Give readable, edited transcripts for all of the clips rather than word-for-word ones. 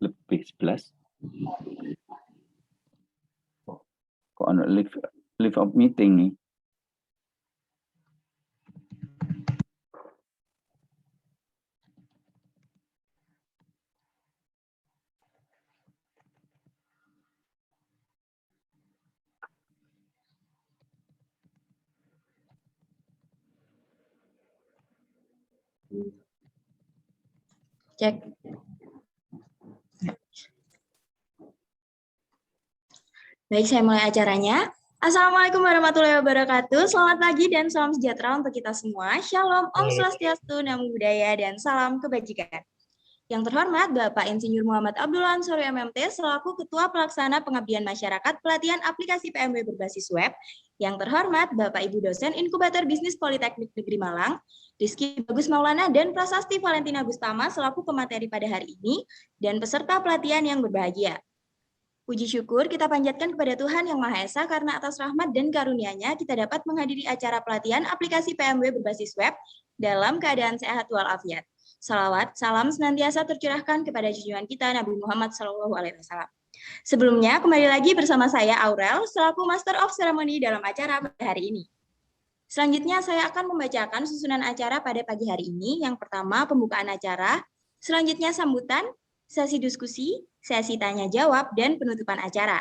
lebih 11. Kok ada live of meeting nih? Cek. Baik, saya mulai acaranya. Assalamualaikum warahmatullahi wabarakatuh. Selamat pagi dan salam sejahtera untuk kita semua. Shalom, Om Swastiastu, Namo Buddhaya, dan salam kebajikan. Yang terhormat Bapak Insinyur Muhammad Abdullah Ansori MMT selaku Ketua Pelaksana Pengabdian Masyarakat Pelatihan Aplikasi PMB Berbasis Web. Yang terhormat Bapak Ibu Dosen Inkubator Bisnis Politeknik Negeri Malang, Rizky Bagus Maulana dan Prasasti Valentina Bustama selaku pemateri pada hari ini, dan peserta pelatihan yang berbahagia. Puji syukur kita panjatkan kepada Tuhan Yang Maha Esa karena atas rahmat dan karunia-Nya kita dapat menghadiri acara pelatihan aplikasi PMB berbasis web dalam keadaan sehat walafiat. Salawat, salam senantiasa tercurahkan kepada junjungan kita Nabi Muhammad SAW. Sebelumnya, kembali lagi bersama saya Aurel, selaku Master of Ceremony dalam acara pada hari ini. Selanjutnya, saya akan membacakan susunan acara pada pagi hari ini. Yang pertama, pembukaan acara, selanjutnya sambutan, sesi diskusi, sesi tanya-jawab, dan penutupan acara.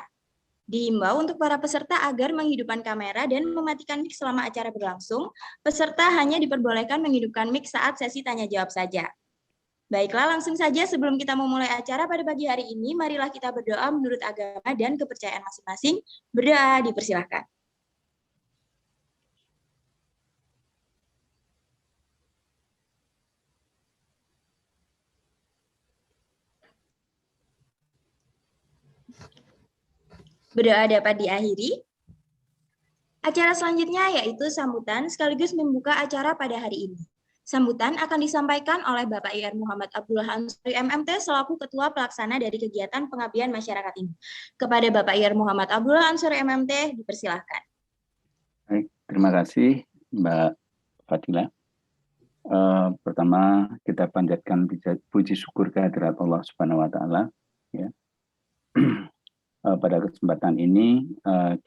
Dihimbau untuk para peserta agar menghidupkan kamera dan mematikan mic selama acara berlangsung. Peserta hanya diperbolehkan menghidupkan mic saat sesi tanya-jawab saja. Baiklah, langsung saja sebelum kita memulai acara pada pagi hari ini, marilah kita berdoa menurut agama dan kepercayaan masing-masing. Berdoa, dipersilahkan. Berdoa dapat diakhiri. Acara selanjutnya yaitu sambutan sekaligus membuka acara pada hari ini. Sambutan akan disampaikan oleh Bapak IR Muhammad Abdullah Ansori MMT selaku Ketua Pelaksana dari kegiatan pengabdian masyarakat ini. Kepada Bapak IR Muhammad Abdullah Ansori MMT, dipersilahkan. Baik, terima kasih Mbak Fadila. Pertama kita panjatkan puji syukur kehadirat Allah Subhanahu Wa Taala. Ya. Pada kesempatan ini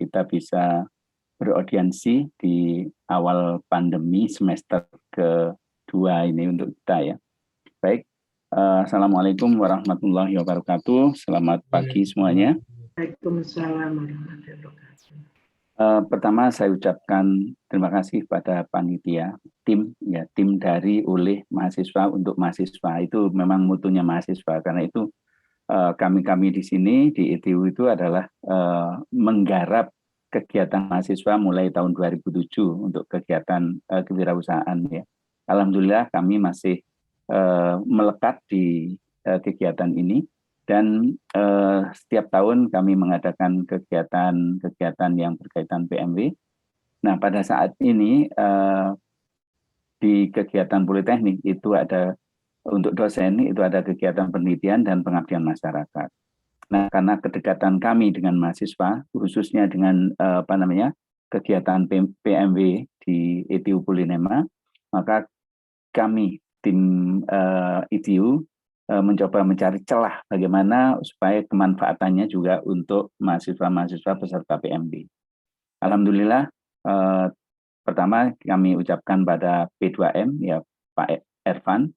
kita bisa beraudiensi di awal pandemi semester kedua ini untuk kita ya. Baik, Assalamualaikum warahmatullahi wabarakatuh. Selamat pagi semuanya. Waalaikumsalam warahmatullahi wabarakatuh. Pertama saya ucapkan terima kasih pada panitia, tim dari oleh mahasiswa untuk mahasiswa. Itu memang mutunya mahasiswa, karena itu kami di sini di ETU itu adalah menggarap kegiatan mahasiswa mulai tahun 2007 untuk kegiatan kewirausahaan ya. Alhamdulillah kami masih melekat di kegiatan ini dan setiap tahun kami mengadakan kegiatan yang berkaitan PMW. Nah, pada saat ini di kegiatan politeknik itu ada untuk dosen itu ada kegiatan penelitian dan pengabdian masyarakat. Nah, karena kedekatan kami dengan mahasiswa, khususnya dengan kegiatan PMW di ETU Polinema, maka kami tim ETU mencoba mencari celah bagaimana supaya kemanfaatannya juga untuk mahasiswa-mahasiswa peserta PMW. Alhamdulillah, pertama kami ucapkan pada P2M ya Pak Ervan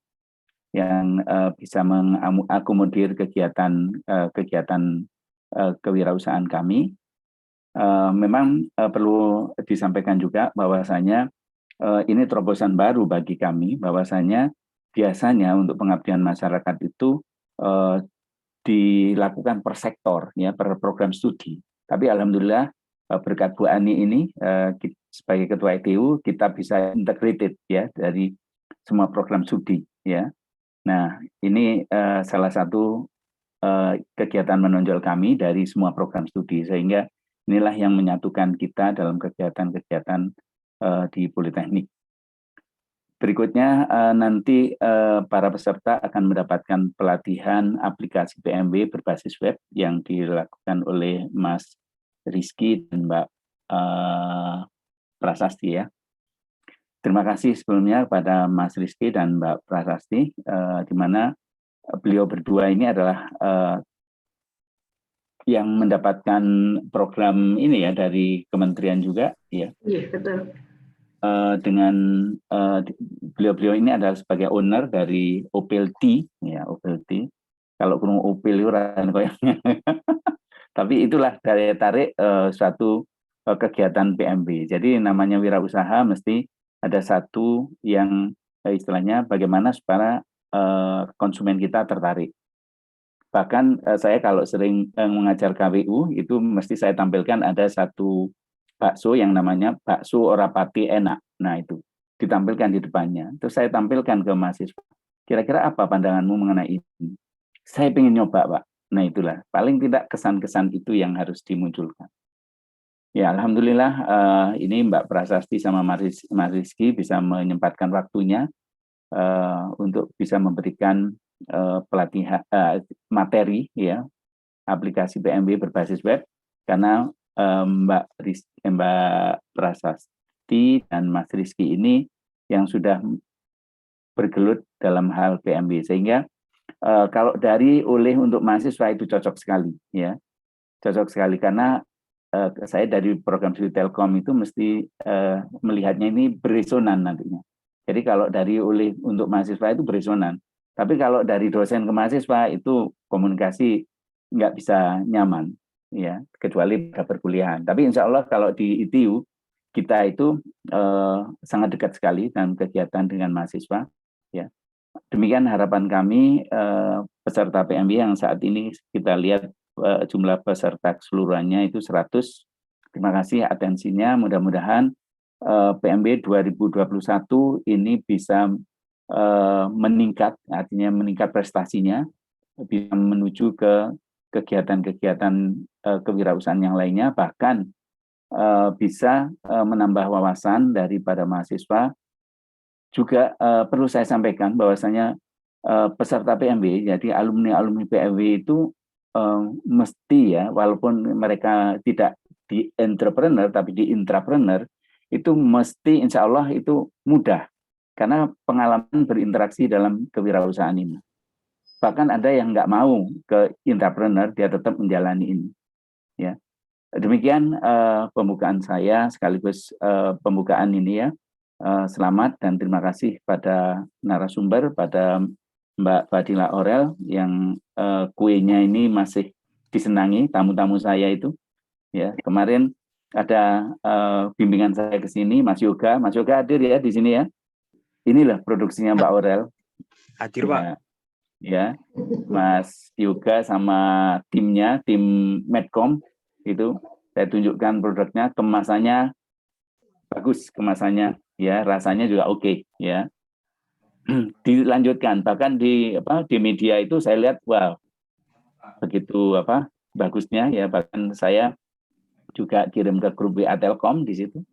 yang bisa mengakomodir kegiatan kewirausahaan kami. Memang perlu disampaikan juga bahwasanya ini terobosan baru bagi kami, bahwasanya biasanya untuk pengabdian masyarakat itu dilakukan per sektor, ya, per program studi. Tapi alhamdulillah berkat Bu Ani ini sebagai Ketua ETU kita bisa integrated ya dari semua program studi, ya. Nah, ini salah satu kegiatan menonjol kami dari semua program studi, sehingga inilah yang menyatukan kita dalam kegiatan-kegiatan di Politeknik. Berikutnya nanti para peserta akan mendapatkan pelatihan aplikasi PMB berbasis web yang dilakukan oleh Mas Rizky dan Mbak Prasasti ya. Terima kasih sebelumnya kepada Mas Rizky dan Mbak Prasasti, di mana beliau berdua ini adalah yang mendapatkan program ini ya dari kementerian juga, ya. Iya, betul. Dengan beliau-beliau ini adalah sebagai owner dari Opel T, ya Opel T. Kalau kurang Opel itu koyangnya. Tapi itulah daya tarik suatu kegiatan PMB. Jadi namanya wirausaha mesti ada satu yang istilahnya bagaimana supaya konsumen kita tertarik. Bahkan saya kalau sering mengajar KWU itu mesti saya tampilkan ada satu bakso yang namanya bakso Orapati enak. Nah itu ditampilkan di depannya. Terus saya tampilkan ke mahasiswa. Kira-kira apa pandanganmu mengenai ini? Saya ingin nyoba, Pak. Nah itulah paling tidak kesan-kesan itu yang harus dimunculkan. Ya alhamdulillah ini Mbak Prasasti sama Mas Rizky bisa menyempatkan waktunya untuk bisa memberikan pelatihan materi ya aplikasi PMB berbasis web karena Mbak Prasasti dan Mas Rizky ini yang sudah bergelut dalam hal PMB sehingga kalau dari oleh untuk mahasiswa itu cocok sekali ya cocok sekali karena saya dari program studi Telkom itu mesti melihatnya ini beresonan nantinya. Jadi kalau dari oleh untuk mahasiswa itu beresonan. Tapi kalau dari dosen ke mahasiswa itu komunikasi nggak bisa nyaman, ya kecuali pada perkuliahan. Tapi insya Allah kalau di ITU kita itu sangat dekat sekali dalam kegiatan dengan mahasiswa. Ya, demikian harapan kami peserta PMB yang saat ini kita lihat jumlah peserta keseluruhannya itu 100. Terima kasih atensinya. Mudah-mudahan PMB 2021 ini bisa meningkat, artinya meningkat prestasinya, bisa menuju ke kegiatan-kegiatan kewirausahaan yang lainnya, bahkan bisa menambah wawasan daripada mahasiswa. Juga perlu saya sampaikan bahwasanya peserta PMB, jadi alumni-alumni PMB itu mesti ya, walaupun mereka tidak di entrepreneur, tapi di intrapreneur, itu mesti insya Allah itu mudah. Karena pengalaman berinteraksi dalam kewirausahaan ini. Bahkan ada yang nggak mau ke intrapreneur, dia tetap menjalani ini. Ya. Demikian pembukaan saya, sekaligus pembukaan ini ya. Selamat dan terima kasih pada narasumber, pada Mbak Fadila Aurel yang kuenya ini masih disenangi tamu-tamu saya itu. Ya, kemarin ada bimbingan saya ke sini, Mas Yoga hadir ya di sini ya. Inilah produksinya Mbak Aurel. Hadir Pak. Ya, Mas Yoga sama timnya, tim Medcom itu saya tunjukkan produknya, kemasannya bagus, kemasannya ya, rasanya juga oke ya. Dilanjutkan bahkan di media itu saya lihat wow begitu bagusnya ya, bahkan saya juga kirim ke grup WA Telkom di situ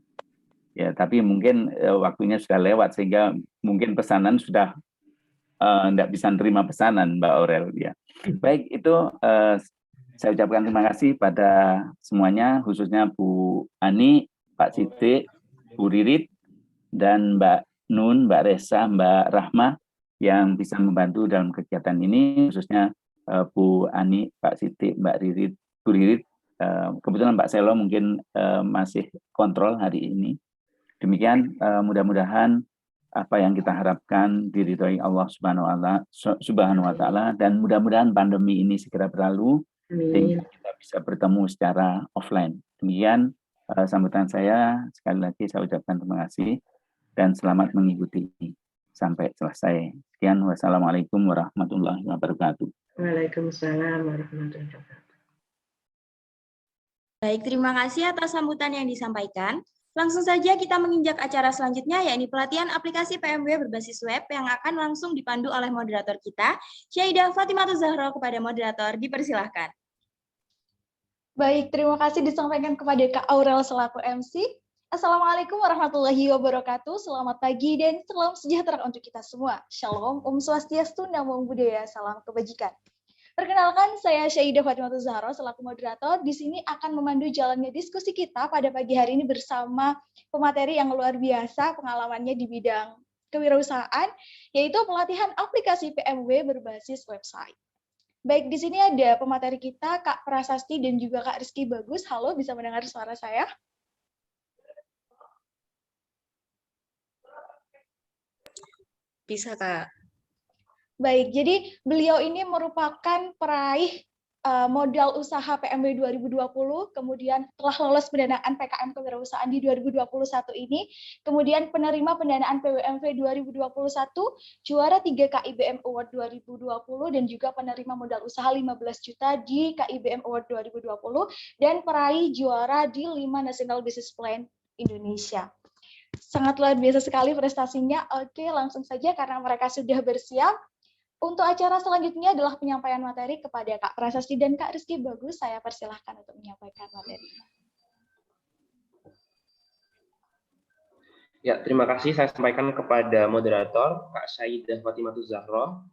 ya, tapi mungkin waktunya sudah lewat sehingga mungkin pesanan sudah tidak bisa terima pesanan Mbak Aurel ya. Baik, itu saya ucapkan terima kasih pada semuanya, khususnya Bu Ani, Pak Sidik, Bu Ririt, dan Mbak Nun, Mbak Resa, Mbak Rahma yang bisa membantu dalam kegiatan ini, khususnya Bu Ani, Pak Sidik, Mbak Ririt, Bu Ririt. Kebetulan Mbak Selo mungkin masih kontrol hari ini. Demikian mudah-mudahan apa yang kita harapkan diridhoi Allah Subhanahu wa taala dan mudah-mudahan pandemi ini segera berlalu sehingga kita bisa bertemu secara offline. Demikian sambutan saya, sekali lagi saya ucapkan terima kasih dan selamat mengikuti sampai selesai. Sekian, wassalamualaikum warahmatullahi wabarakatuh. Waalaikumsalam warahmatullahi wabarakatuh. Baik, terima kasih atas sambutan yang disampaikan. Langsung saja kita menginjak acara selanjutnya, yakni pelatihan aplikasi PMB berbasis web yang akan langsung dipandu oleh moderator kita, Syaidah Fatimatul Zahra. Kepada moderator, dipersilahkan. Baik, terima kasih disampaikan kepada Kak Aurel selaku MC. Assalamualaikum warahmatullahi wabarakatuh. Selamat pagi dan salam sejahtera untuk kita semua. Shalom, Om Swastiastu, Namo Buddhaya, salam kebajikan. Perkenalkan, saya Syaidah Fatimatul Zahra selaku moderator. Di sini akan memandu jalannya diskusi kita pada pagi hari ini bersama pemateri yang luar biasa pengalamannya di bidang kewirausahaan, yaitu pelatihan aplikasi PMW berbasis website. Baik, di sini ada pemateri kita, Kak Prasasti dan juga Kak Rizky Bagus. Halo, bisa mendengar suara saya? Bisa, Kak. Baik, jadi beliau ini merupakan peraih modal usaha PMW 2020, kemudian telah lolos pendanaan PKM Kewirausahaan di 2021 ini, kemudian penerima pendanaan PWMV 2021, juara 3 KIBM Award 2020, dan juga penerima modal usaha 15 juta di KIBM Award 2020, dan peraih juara di 5 National Business Plan Indonesia. Sangat luar biasa sekali prestasinya. Oke, langsung saja karena mereka sudah bersiap. Untuk acara selanjutnya adalah penyampaian materi kepada Kak Prasasti dan Kak Rizky Bagus. Saya persilahkan untuk menyampaikan materinya. Ya, terima kasih. Saya sampaikan kepada moderator, Kak Syaidah Fatimah Zahra.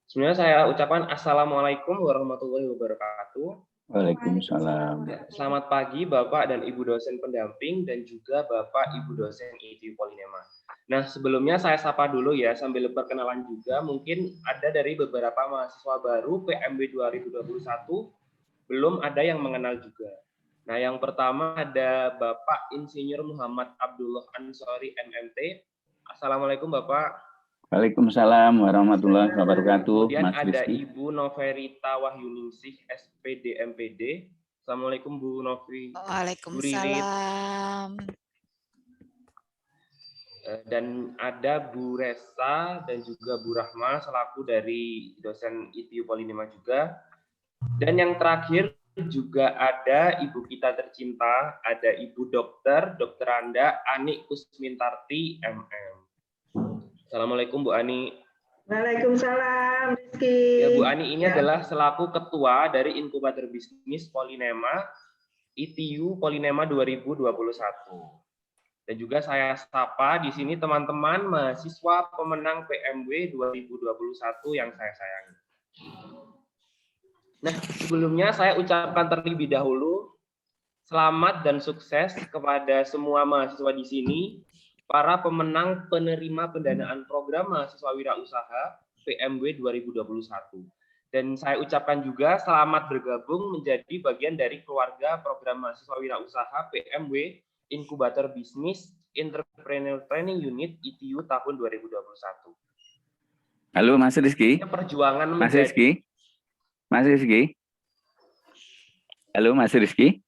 Sebenarnya saya ucapkan Assalamualaikum warahmatullahi wabarakatuh. Waalaikumsalam. Ya, selamat pagi Bapak dan Ibu dosen pendamping dan juga Bapak Ibu dosen ITU Polinema. Nah, sebelumnya saya sapa dulu ya, sambil perkenalan juga, mungkin ada dari beberapa mahasiswa baru PMW 2021, belum ada yang mengenal juga. Nah, yang pertama ada Bapak Insinyur Muhammad Abdullah Ansori, MMT. Assalamualaikum Bapak. Waalaikumsalam warahmatullahi wabarakatuh. Kemudian Mas ada Rizky. Ibu Noverita Wahyuningsih, SPD, MPD. Assalamualaikum Bu Novi. Waalaikumsalam. Dan ada Bu Resa dan juga Bu Rahma selaku dari dosen ITU Polinema juga. Dan yang terakhir juga ada Ibu kita tercinta, ada Ibu Dr. Anda Ani Kusmintarti, MM. Assalamualaikum Bu Ani. Waalaikumsalam, Rizky. Ya, Bu Ani ini adalah selaku ketua dari Inkubator Bisnis Polinema ITU Polinema 2021. Dan juga saya sapa di sini teman-teman mahasiswa pemenang PMW 2021 yang saya sayangi. Nah, sebelumnya saya ucapkan terlebih dahulu selamat dan sukses kepada semua mahasiswa di sini, para pemenang penerima pendanaan program mahasiswa wirausaha PMW 2021. Dan saya ucapkan juga selamat bergabung menjadi bagian dari keluarga program mahasiswa wirausaha PMW Inkubator Bisnis Entrepreneur Training Unit ITU tahun 2021. Halo Mas Rizky. Perjuangan Mas Rizky. Mas Rizky. Halo Mas Rizky.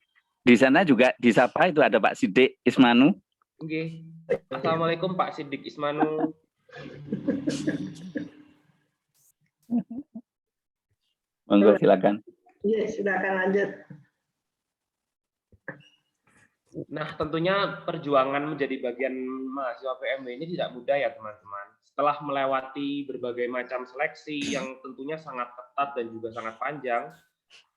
Di sana juga disapa itu ada Pak Sidik Ismanu. Oke. Assalamualaikum Pak Sidik Ismanu. Monggo silakan. Iya, silakan lanjut. Nah, tentunya perjuangan menjadi bagian mahasiswa PMW ini tidak mudah ya teman-teman. Setelah melewati berbagai macam seleksi yang tentunya sangat ketat dan juga sangat panjang,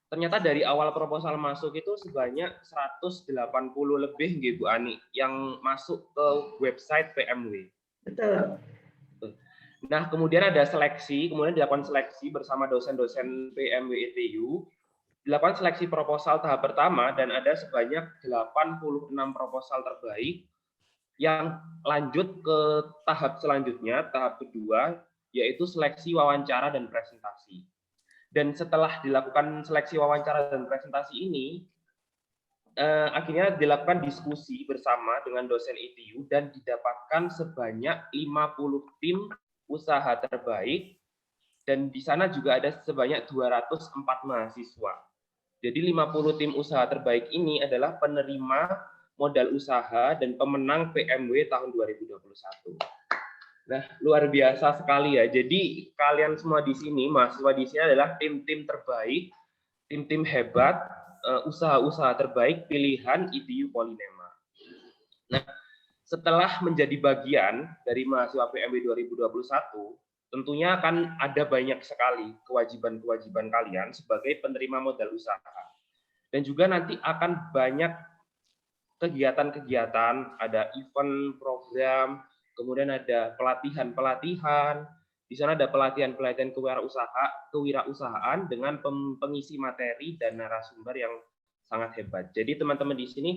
ternyata dari awal proposal masuk itu sebanyak 180 lebih Bu Ani yang masuk ke website PMW. Betul. Nah, kemudian ada seleksi, kemudian dilakukan seleksi bersama dosen-dosen PMW ITU, dilakukan seleksi proposal tahap pertama dan ada sebanyak 86 proposal terbaik yang lanjut ke tahap selanjutnya, tahap kedua, yaitu seleksi wawancara dan presentasi. Dan setelah dilakukan seleksi wawancara dan presentasi ini, akhirnya dilakukan diskusi bersama dengan dosen ITU dan didapatkan sebanyak 50 tim usaha terbaik, dan di sana juga ada sebanyak 204 mahasiswa. Jadi 50 tim usaha terbaik ini adalah penerima modal usaha dan pemenang PMW tahun 2021. Nah, luar biasa sekali ya. Jadi kalian semua di sini, mahasiswa di sini adalah tim-tim terbaik, tim-tim hebat, usaha-usaha terbaik pilihan ITU Polinema. Nah, setelah menjadi bagian dari mahasiswa PMW 2021, tentunya akan ada banyak sekali kewajiban-kewajiban kalian sebagai penerima modal usaha. Dan juga nanti akan banyak kegiatan-kegiatan, ada event, program, kemudian ada pelatihan-pelatihan. Di sana ada pelatihan-pelatihan kewirausahaan dengan pengisi materi dan narasumber yang sangat hebat. Jadi teman-teman di sini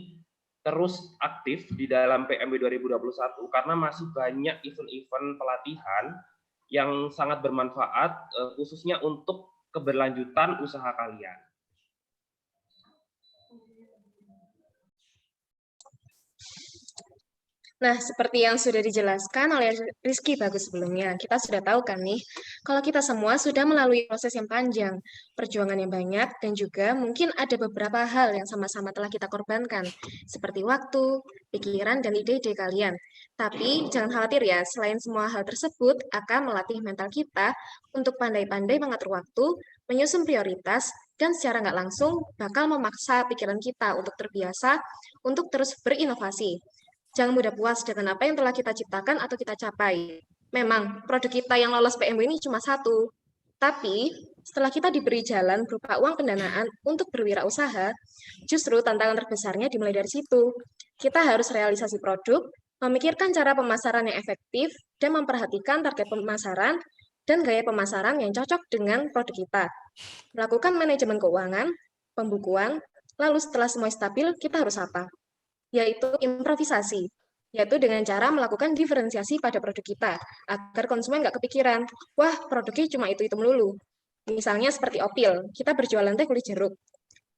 terus aktif di dalam PMW 2021 karena masih banyak event-event pelatihan yang sangat bermanfaat khususnya untuk keberlanjutan usaha kalian. Nah, seperti yang sudah dijelaskan oleh Rizky Bagus sebelumnya, kita sudah tahu kan nih, kalau kita semua sudah melalui proses yang panjang, perjuangan yang banyak, dan juga mungkin ada beberapa hal yang sama-sama telah kita korbankan, seperti waktu, pikiran, dan ide-ide kalian. Tapi jangan khawatir ya, selain semua hal tersebut akan melatih mental kita untuk pandai-pandai mengatur waktu, menyusun prioritas, dan secara nggak langsung bakal memaksa pikiran kita untuk terbiasa untuk terus berinovasi. Jangan mudah puas dengan apa yang telah kita ciptakan atau kita capai. Memang, produk kita yang lolos PMW ini cuma satu. Tapi, setelah kita diberi jalan berupa uang pendanaan untuk berwirausaha, justru tantangan terbesarnya dimulai dari situ. Kita harus realisasi produk, memikirkan cara pemasaran yang efektif, dan memperhatikan target pemasaran dan gaya pemasaran yang cocok dengan produk kita. Melakukan manajemen keuangan, pembukuan, lalu setelah semua stabil, kita harus apa? Yaitu improvisasi, yaitu dengan cara melakukan diferensiasi pada produk kita, agar konsumen nggak kepikiran, wah produknya cuma itu melulu. Misalnya seperti Opil, kita berjualan teh kulit jeruk.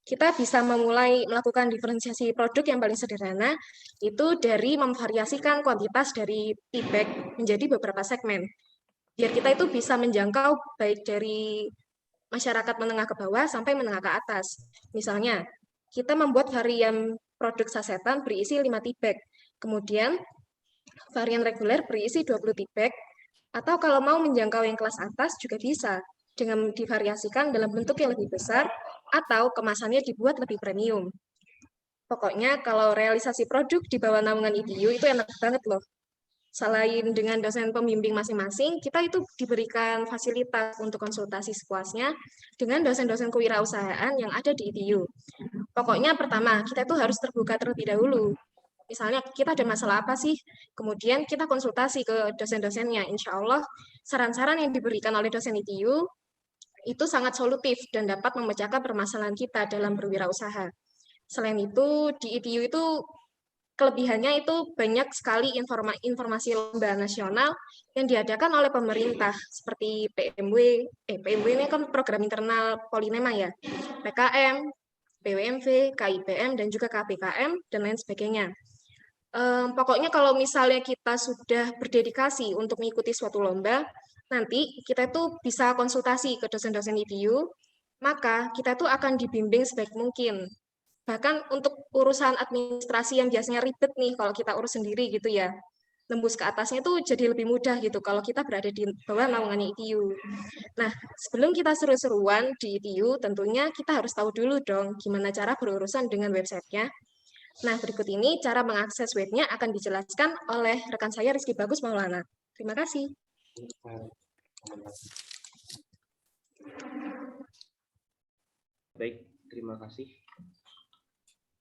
Kita bisa memulai melakukan diferensiasi produk yang paling sederhana, itu dari memvariasikan kuantitas dari tea bag menjadi beberapa segmen. Biar kita itu bisa menjangkau baik dari masyarakat menengah ke bawah sampai menengah ke atas. Misalnya, kita membuat varian produk sasetan berisi 5 tea bag. Kemudian, varian reguler berisi 20 tea bag. Atau kalau mau menjangkau yang kelas atas juga bisa, dengan divariasikan dalam bentuk yang lebih besar, atau kemasannya dibuat lebih premium. Pokoknya, kalau realisasi produk di bawah naungan ITU itu enak banget loh. Selain dengan dosen pembimbing masing-masing, kita itu diberikan fasilitas untuk konsultasi sepuasnya dengan dosen-dosen kewirausahaan yang ada di ITU. Pokoknya pertama, kita itu harus terbuka terlebih dahulu. Misalnya kita ada masalah apa sih? Kemudian kita konsultasi ke dosen-dosennya. Insya Allah, saran-saran yang diberikan oleh dosen ITU itu sangat solutif dan dapat memecahkan permasalahan kita dalam berwirausaha. Selain itu, di ITU itu kelebihannya itu banyak sekali informasi lomba nasional yang diadakan oleh pemerintah seperti PMW ini kan program internal Polinema ya, PKM, PWMV, KIPM, dan juga KPKM, dan lain sebagainya. Pokoknya kalau misalnya kita sudah berdedikasi untuk mengikuti suatu lomba, nanti kita itu bisa konsultasi ke dosen-dosen ITU, maka kita itu akan dibimbing sebaik mungkin. Bahkan untuk urusan administrasi yang biasanya ribet nih kalau kita urus sendiri gitu ya, nembus ke atasnya itu jadi lebih mudah gitu kalau kita berada di bawah naungannya ITU. Nah, sebelum kita seru-seruan di ITU, tentunya kita harus tahu dulu dong gimana cara berurusan dengan websitenya. Nah, berikut ini cara mengakses webnya akan dijelaskan oleh rekan saya Rizky Bagus Maulana. Terima kasih. Baik, terima kasih.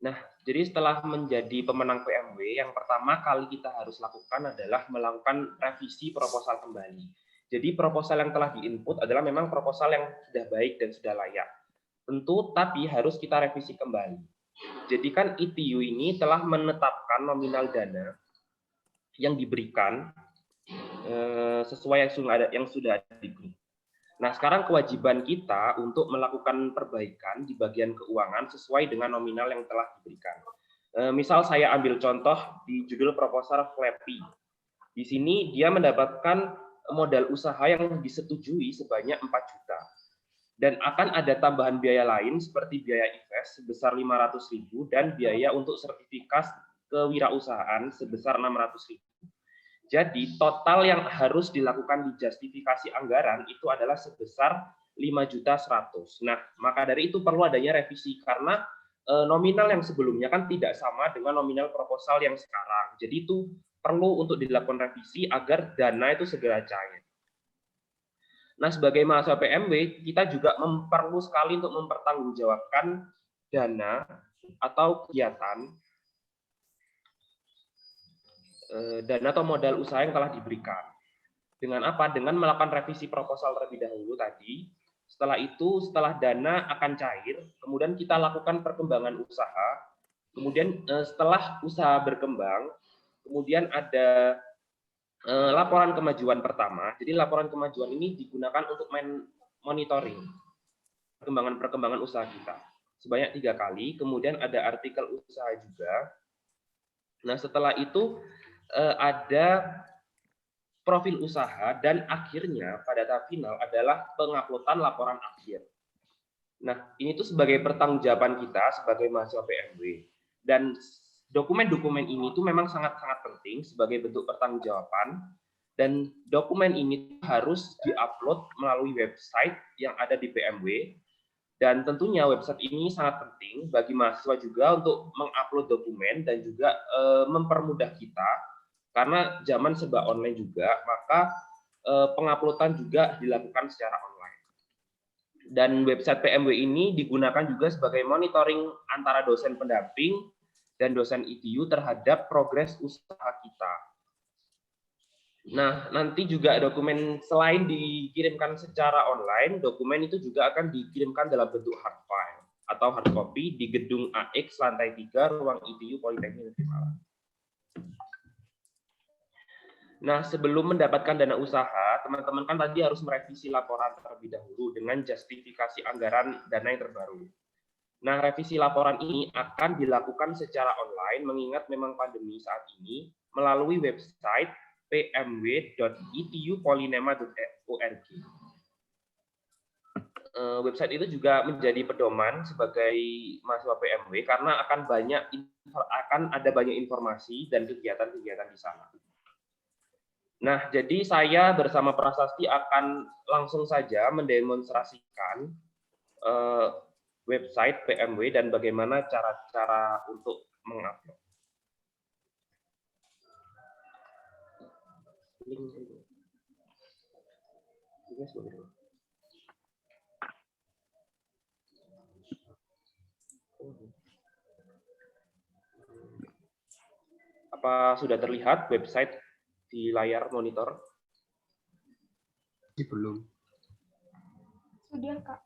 Nah, jadi setelah menjadi pemenang PMW, yang pertama kali kita harus lakukan adalah melakukan revisi proposal kembali. Jadi proposal yang telah diinput adalah memang proposal yang sudah baik dan sudah layak. Tentu, tapi harus kita revisi kembali. Jadi kan ITU ini telah menetapkan nominal dana yang diberikan sesuai yang sudah ada di grup. Nah, sekarang kewajiban kita untuk melakukan perbaikan di bagian keuangan sesuai dengan nominal yang telah diberikan. Misal saya ambil contoh di judul proposal Flappy. Di sini dia mendapatkan modal usaha yang disetujui sebanyak 4 juta. Dan akan ada tambahan biaya lain seperti biaya invest sebesar 500.000 dan biaya untuk sertifikat kewirausahaan sebesar 600.000. Jadi total yang harus dilakukan di justifikasi anggaran itu adalah sebesar 5.100.000. Nah, maka dari itu perlu adanya revisi karena nominal yang sebelumnya kan tidak sama dengan nominal proposal yang sekarang. Jadi itu perlu untuk dilakukan revisi agar dana itu segera cair. Nah, sebagai mahasiswa PMW, kita juga perlu sekali untuk mempertanggungjawabkan dana atau kegiatan dana atau modal usaha yang telah diberikan. Dengan apa? Dengan melakukan revisi proposal terlebih dahulu tadi. Setelah itu, setelah dana akan cair, kemudian kita lakukan perkembangan usaha Kemudian setelah usaha berkembang, kemudian ada laporan kemajuan pertama. Jadi laporan kemajuan ini digunakan untuk monitoring perkembangan usaha kita sebanyak 3 kali. Kemudian ada artikel usaha juga. Nah, setelah itu ada profil usaha, dan akhirnya pada tahap final adalah penguploadan laporan akhir. Nah, ini tuh sebagai pertanggungjawaban kita sebagai mahasiswa PMW. Dan dokumen-dokumen ini tuh memang sangat-sangat penting sebagai bentuk pertanggungjawaban, dan dokumen ini harus diupload melalui website yang ada di PMW. Dan tentunya website ini sangat penting bagi mahasiswa juga untuk mengupload dokumen dan juga mempermudah kita, karena zaman serba online juga, maka penguploadan juga dilakukan secara online. Dan website PMW ini digunakan juga sebagai monitoring antara dosen pendamping dan dosen ITU terhadap progres usaha kita. Nah, nanti juga dokumen selain dikirimkan secara online, dokumen itu juga akan dikirimkan dalam bentuk hard file atau hard copy di gedung AX lantai 3 ruang ITU Politeknik Negeri Malang. Nah, sebelum mendapatkan dana usaha, teman-teman kan tadi harus merevisi laporan terlebih dahulu dengan justifikasi anggaran dana yang terbaru. Nah, revisi laporan ini akan dilakukan secara online mengingat memang pandemi saat ini melalui website pmw.itupolinema.org. Website itu juga menjadi pedoman sebagai mahasiswa PMW karena akan ada banyak informasi dan kegiatan-kegiatan di sana. Nah, jadi saya bersama Prasasti akan langsung saja mendemonstrasikan website PMW dan bagaimana cara-cara untuk mengupload. Apa sudah terlihat website di layar monitor? Belum. Sudah, Kak.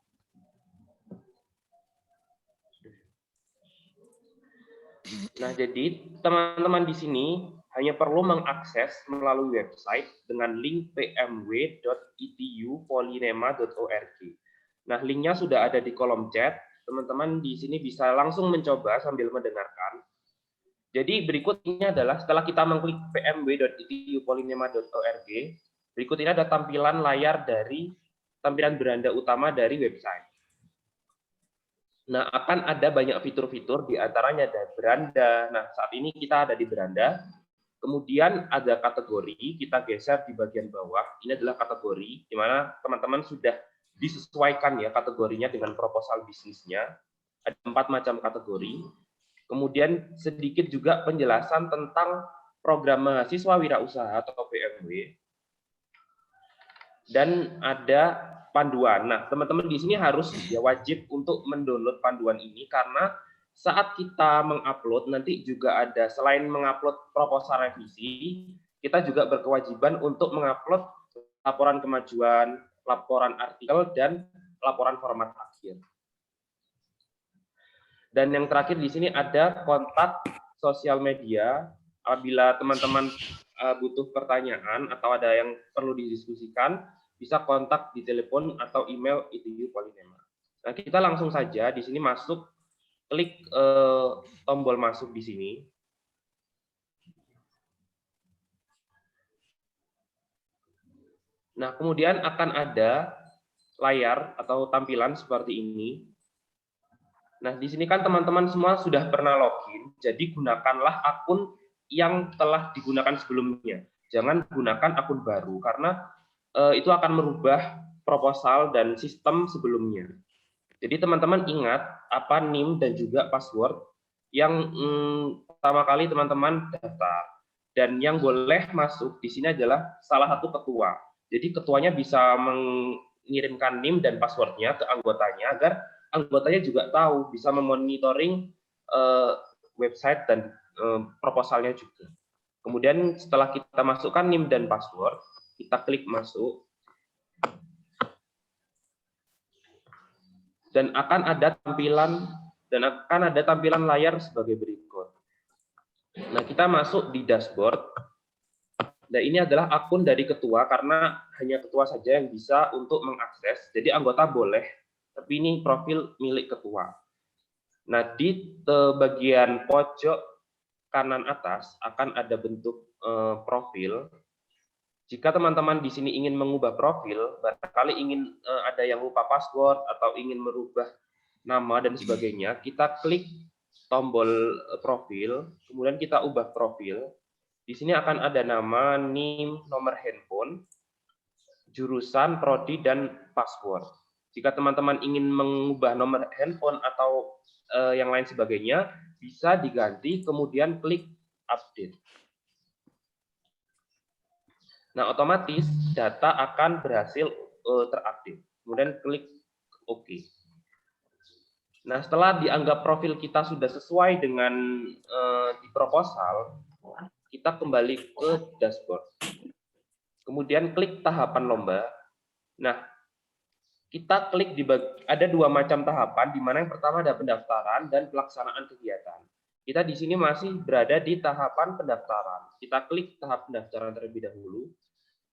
Nah, jadi teman-teman di sini hanya perlu mengakses melalui website dengan link pmw.itupolinema.org. Nah, linknya sudah ada di kolom chat. Teman-teman di sini bisa langsung mencoba sambil mendengarkan. Jadi berikut ini adalah setelah kita mengklik pmw.itupolinema.org, berikut ini ada tampilan layar dari tampilan beranda utama dari website. Nah, akan ada banyak fitur-fitur, di antaranya ada beranda. Nah, saat ini kita ada di beranda. Kemudian ada kategori, kita geser di bagian bawah. Ini adalah kategori, di mana teman-teman sudah disesuaikan ya kategorinya dengan proposal bisnisnya. Ada 4 macam kategori. Kemudian sedikit juga penjelasan tentang program mahasiswa wirausaha atau PMW. Dan ada panduan. Nah, teman-teman di sini harus wajib untuk mendownload panduan ini karena saat kita mengupload nanti juga ada, selain mengupload proposal revisi, kita juga berkewajiban untuk mengupload laporan kemajuan, laporan artikel, dan laporan format akhir. Dan yang terakhir di sini ada kontak sosial media. Apabila teman-teman butuh pertanyaan atau ada yang perlu didiskusikan, bisa kontak di telepon atau email ITU Polinema. Nah, kita langsung saja di sini masuk, klik tombol masuk di sini. Nah, kemudian akan ada layar atau tampilan seperti ini. Nah, di sini kan teman-teman semua sudah pernah login, jadi gunakanlah akun yang telah digunakan sebelumnya. Jangan gunakan akun baru, karena itu akan merubah proposal dan sistem sebelumnya. Jadi teman-teman ingat apa NIM dan juga password yang pertama kali teman-teman daftar. Dan yang boleh masuk di sini adalah salah satu ketua. Jadi ketuanya bisa mengirimkan NIM dan passwordnya ke anggotanya agar anggotanya juga tahu, bisa memonitoring website dan proposalnya juga. Kemudian setelah kita masukkan NIM dan password, kita klik masuk. Dan akan ada tampilan dan akan ada tampilan layar sebagai berikut. Nah, kita masuk di dashboard. Nah, ini adalah akun dari ketua karena hanya ketua saja yang bisa untuk mengakses. Jadi anggota boleh, tapi ini profil milik ketua. Nah, di bagian pojok kanan atas akan ada bentuk profil. Jika teman-teman di sini ingin mengubah profil, barangkali ingin ada yang lupa password atau ingin merubah nama dan sebagainya, kita klik tombol profil, kemudian kita ubah profil. Di sini akan ada nama, NIM, nomor handphone, jurusan, prodi, dan password. Jika teman-teman ingin mengubah nomor handphone atau yang lain sebagainya, bisa diganti, kemudian klik update. Nah, otomatis data akan berhasil teraktif. Kemudian klik OK. Nah, setelah dianggap profil kita sudah sesuai dengan di proposal, kita kembali ke dashboard. Kemudian klik tahapan lomba. Nah, kita klik ada dua macam tahapan, di mana yang pertama ada pendaftaran dan pelaksanaan kegiatan. Kita di sini masih berada di tahapan pendaftaran. Kita klik tahap pendaftaran terlebih dahulu.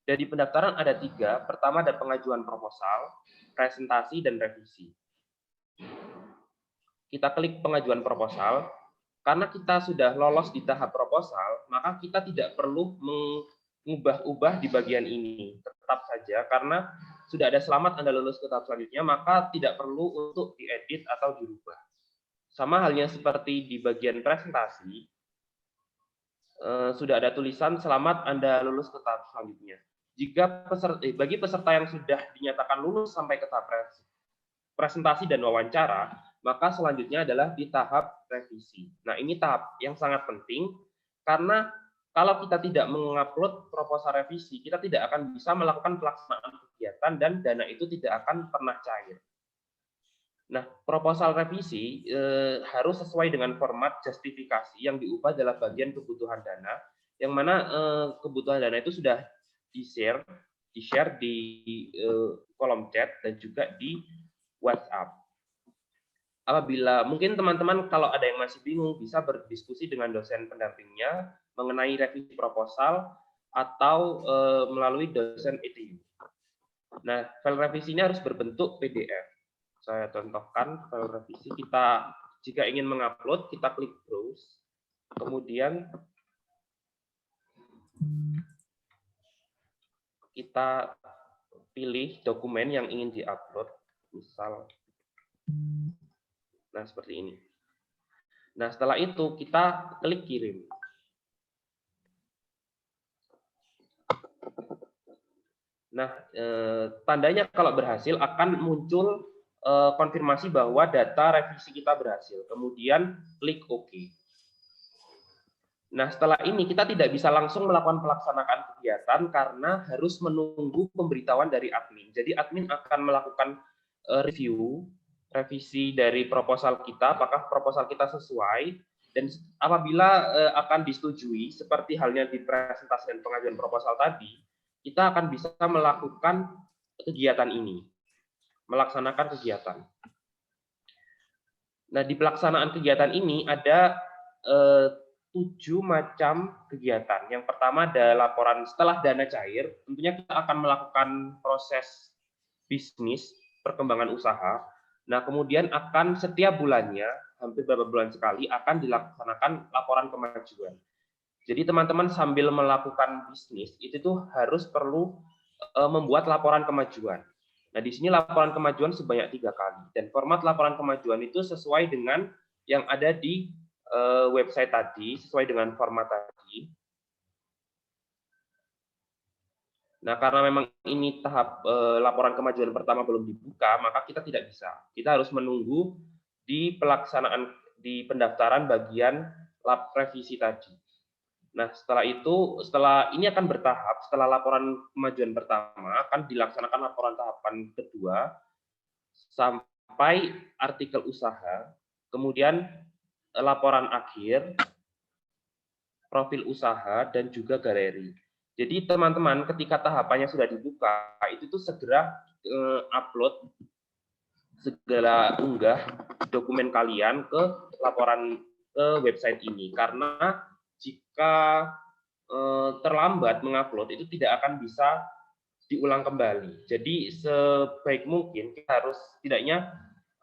Dari pendaftaran ada 3. Pertama ada pengajuan proposal, presentasi, dan revisi. Kita klik pengajuan proposal. Karena kita sudah lolos di tahap proposal, maka kita tidak perlu mengubah-ubah di bagian ini. Tetap saja, karena sudah ada selamat Anda lulus ke tahap selanjutnya, maka tidak perlu untuk diedit atau dirubah. Sama halnya seperti di bagian presentasi, sudah ada tulisan selamat Anda lulus ke tahap selanjutnya. Jika bagi peserta yang sudah dinyatakan lulus sampai ke tahap presentasi dan wawancara, maka selanjutnya adalah di tahap revisi. Nah, ini tahap yang sangat penting karena kalau kita tidak mengupload proposal revisi, kita tidak akan bisa melakukan pelaksanaan kegiatan dan dana itu tidak akan pernah cair. Nah, proposal revisi harus sesuai dengan format justifikasi yang diubah dalam bagian kebutuhan dana, yang mana kebutuhan dana itu sudah di-share di kolom chat dan juga di WhatsApp. Apabila mungkin teman-teman kalau ada yang masih bingung bisa berdiskusi dengan dosen pendampingnya mengenai revisi proposal atau melalui dosen ETU. Nah, file revisi ini harus berbentuk PDF. Saya contohkan file revisi. Kita jika ingin mengupload, kita klik browse, kemudian kita pilih dokumen yang ingin diupload, misal, nah seperti ini. Nah, setelah itu kita klik kirim. Nah, tandanya kalau berhasil akan muncul konfirmasi bahwa data revisi kita berhasil. Kemudian klik OK. Nah, setelah ini kita tidak bisa langsung melakukan pelaksanaan kegiatan karena harus menunggu pemberitahuan dari admin. Jadi admin akan melakukan revisi dari proposal kita, apakah proposal kita sesuai, dan apabila akan disetujui, seperti halnya di presentasi dan pengajuan proposal tadi, kita akan bisa melakukan kegiatan ini, melaksanakan kegiatan. Nah, di pelaksanaan kegiatan ini ada 7 macam kegiatan. Yang pertama ada laporan setelah dana cair, tentunya kita akan melakukan proses bisnis, perkembangan usaha. Nah, kemudian akan setiap bulannya, hampir beberapa bulan sekali, akan dilaksanakan laporan kemajuan. Jadi teman-teman sambil melakukan bisnis, itu tuh harus perlu membuat laporan kemajuan. Nah, di sini laporan kemajuan sebanyak 3 kali. Dan format laporan kemajuan itu sesuai dengan yang ada di website tadi, sesuai dengan format tadi. Nah, karena memang ini tahap laporan kemajuan pertama belum dibuka, maka kita tidak bisa. Kita harus menunggu di pelaksanaan, di pendaftaran bagian lab revisi tadi. Nah, setelah itu, setelah ini akan bertahap, setelah laporan kemajuan pertama, akan dilaksanakan laporan tahapan kedua, sampai artikel usaha, kemudian laporan akhir, profil usaha, dan juga galeri. Jadi teman-teman ketika tahapannya sudah dibuka, itu tuh segera upload, segera unggah dokumen kalian ke laporan ke website ini, karena jika terlambat mengupload itu tidak akan bisa diulang kembali. Jadi sebaik mungkin kita harus setidaknya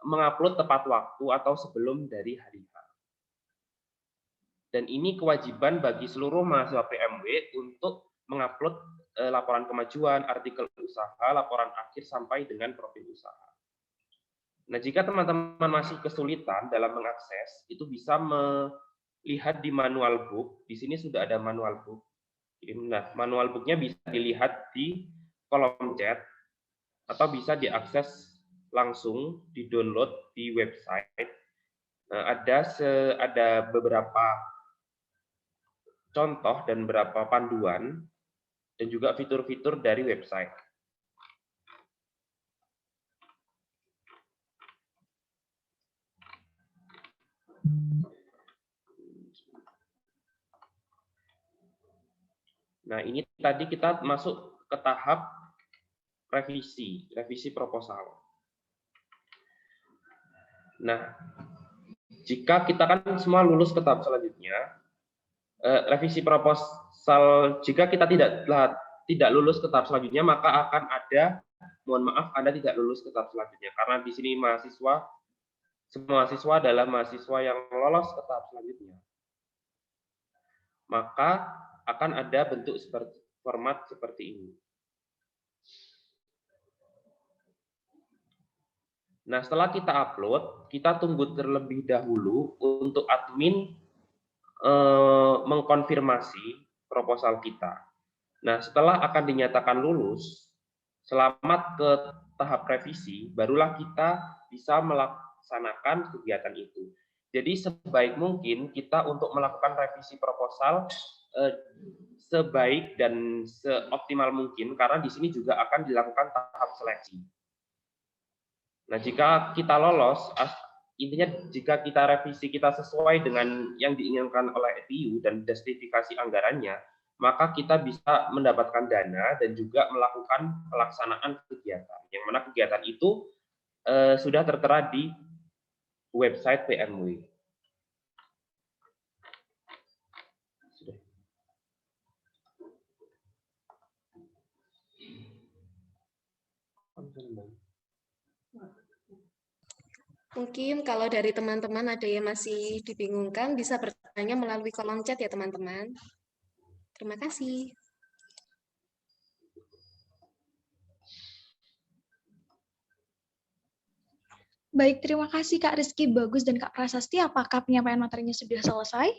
mengupload tepat waktu atau sebelum dari hari H. Dan ini kewajiban bagi seluruh mahasiswa PMW untuk mengupload laporan kemajuan, artikel usaha, laporan akhir sampai dengan profil usaha. Nah, jika teman-teman masih kesulitan dalam mengakses, itu bisa melihat di manual book. Di sini sudah ada manual book. Nah, manual booknya bisa dilihat di kolom chat atau bisa diakses langsung, di-download di website. Nah, ada beberapa contoh dan beberapa panduan dan juga fitur-fitur dari website. Nah, ini tadi kita masuk ke tahap revisi proposal. Nah, jika kita kan semua lulus ke tahap selanjutnya, revisi proposal, jika kita tidak lulus ke tahap selanjutnya, maka akan ada, mohon maaf, Anda tidak lulus ke tahap selanjutnya, karena di sini semua mahasiswa adalah mahasiswa yang lolos ke tahap selanjutnya. Maka akan ada bentuk format seperti ini. Nah, setelah kita upload, kita tunggu terlebih dahulu untuk admin mengkonfirmasi proposal kita. Nah, setelah akan dinyatakan lulus, selamat ke tahap revisi, barulah kita bisa melaksanakan kegiatan itu. Jadi sebaik mungkin kita untuk melakukan revisi proposal sebaik dan seoptimal mungkin, karena di sini juga akan dilakukan tahap seleksi. Nah, jika kita lolos, intinya jika kita revisi kita sesuai dengan yang diinginkan oleh ETU dan justifikasi anggarannya, maka kita bisa mendapatkan dana dan juga melakukan pelaksanaan kegiatan. Yang mana kegiatan itu sudah tertera di website PMW. Mungkin kalau dari teman-teman ada yang masih dibingungkan, bisa bertanya melalui kolom chat ya teman-teman. Terima kasih. Baik, terima kasih Kak Rizky Bagus dan Kak Prasasti. Apakah penyampaian materinya sudah selesai?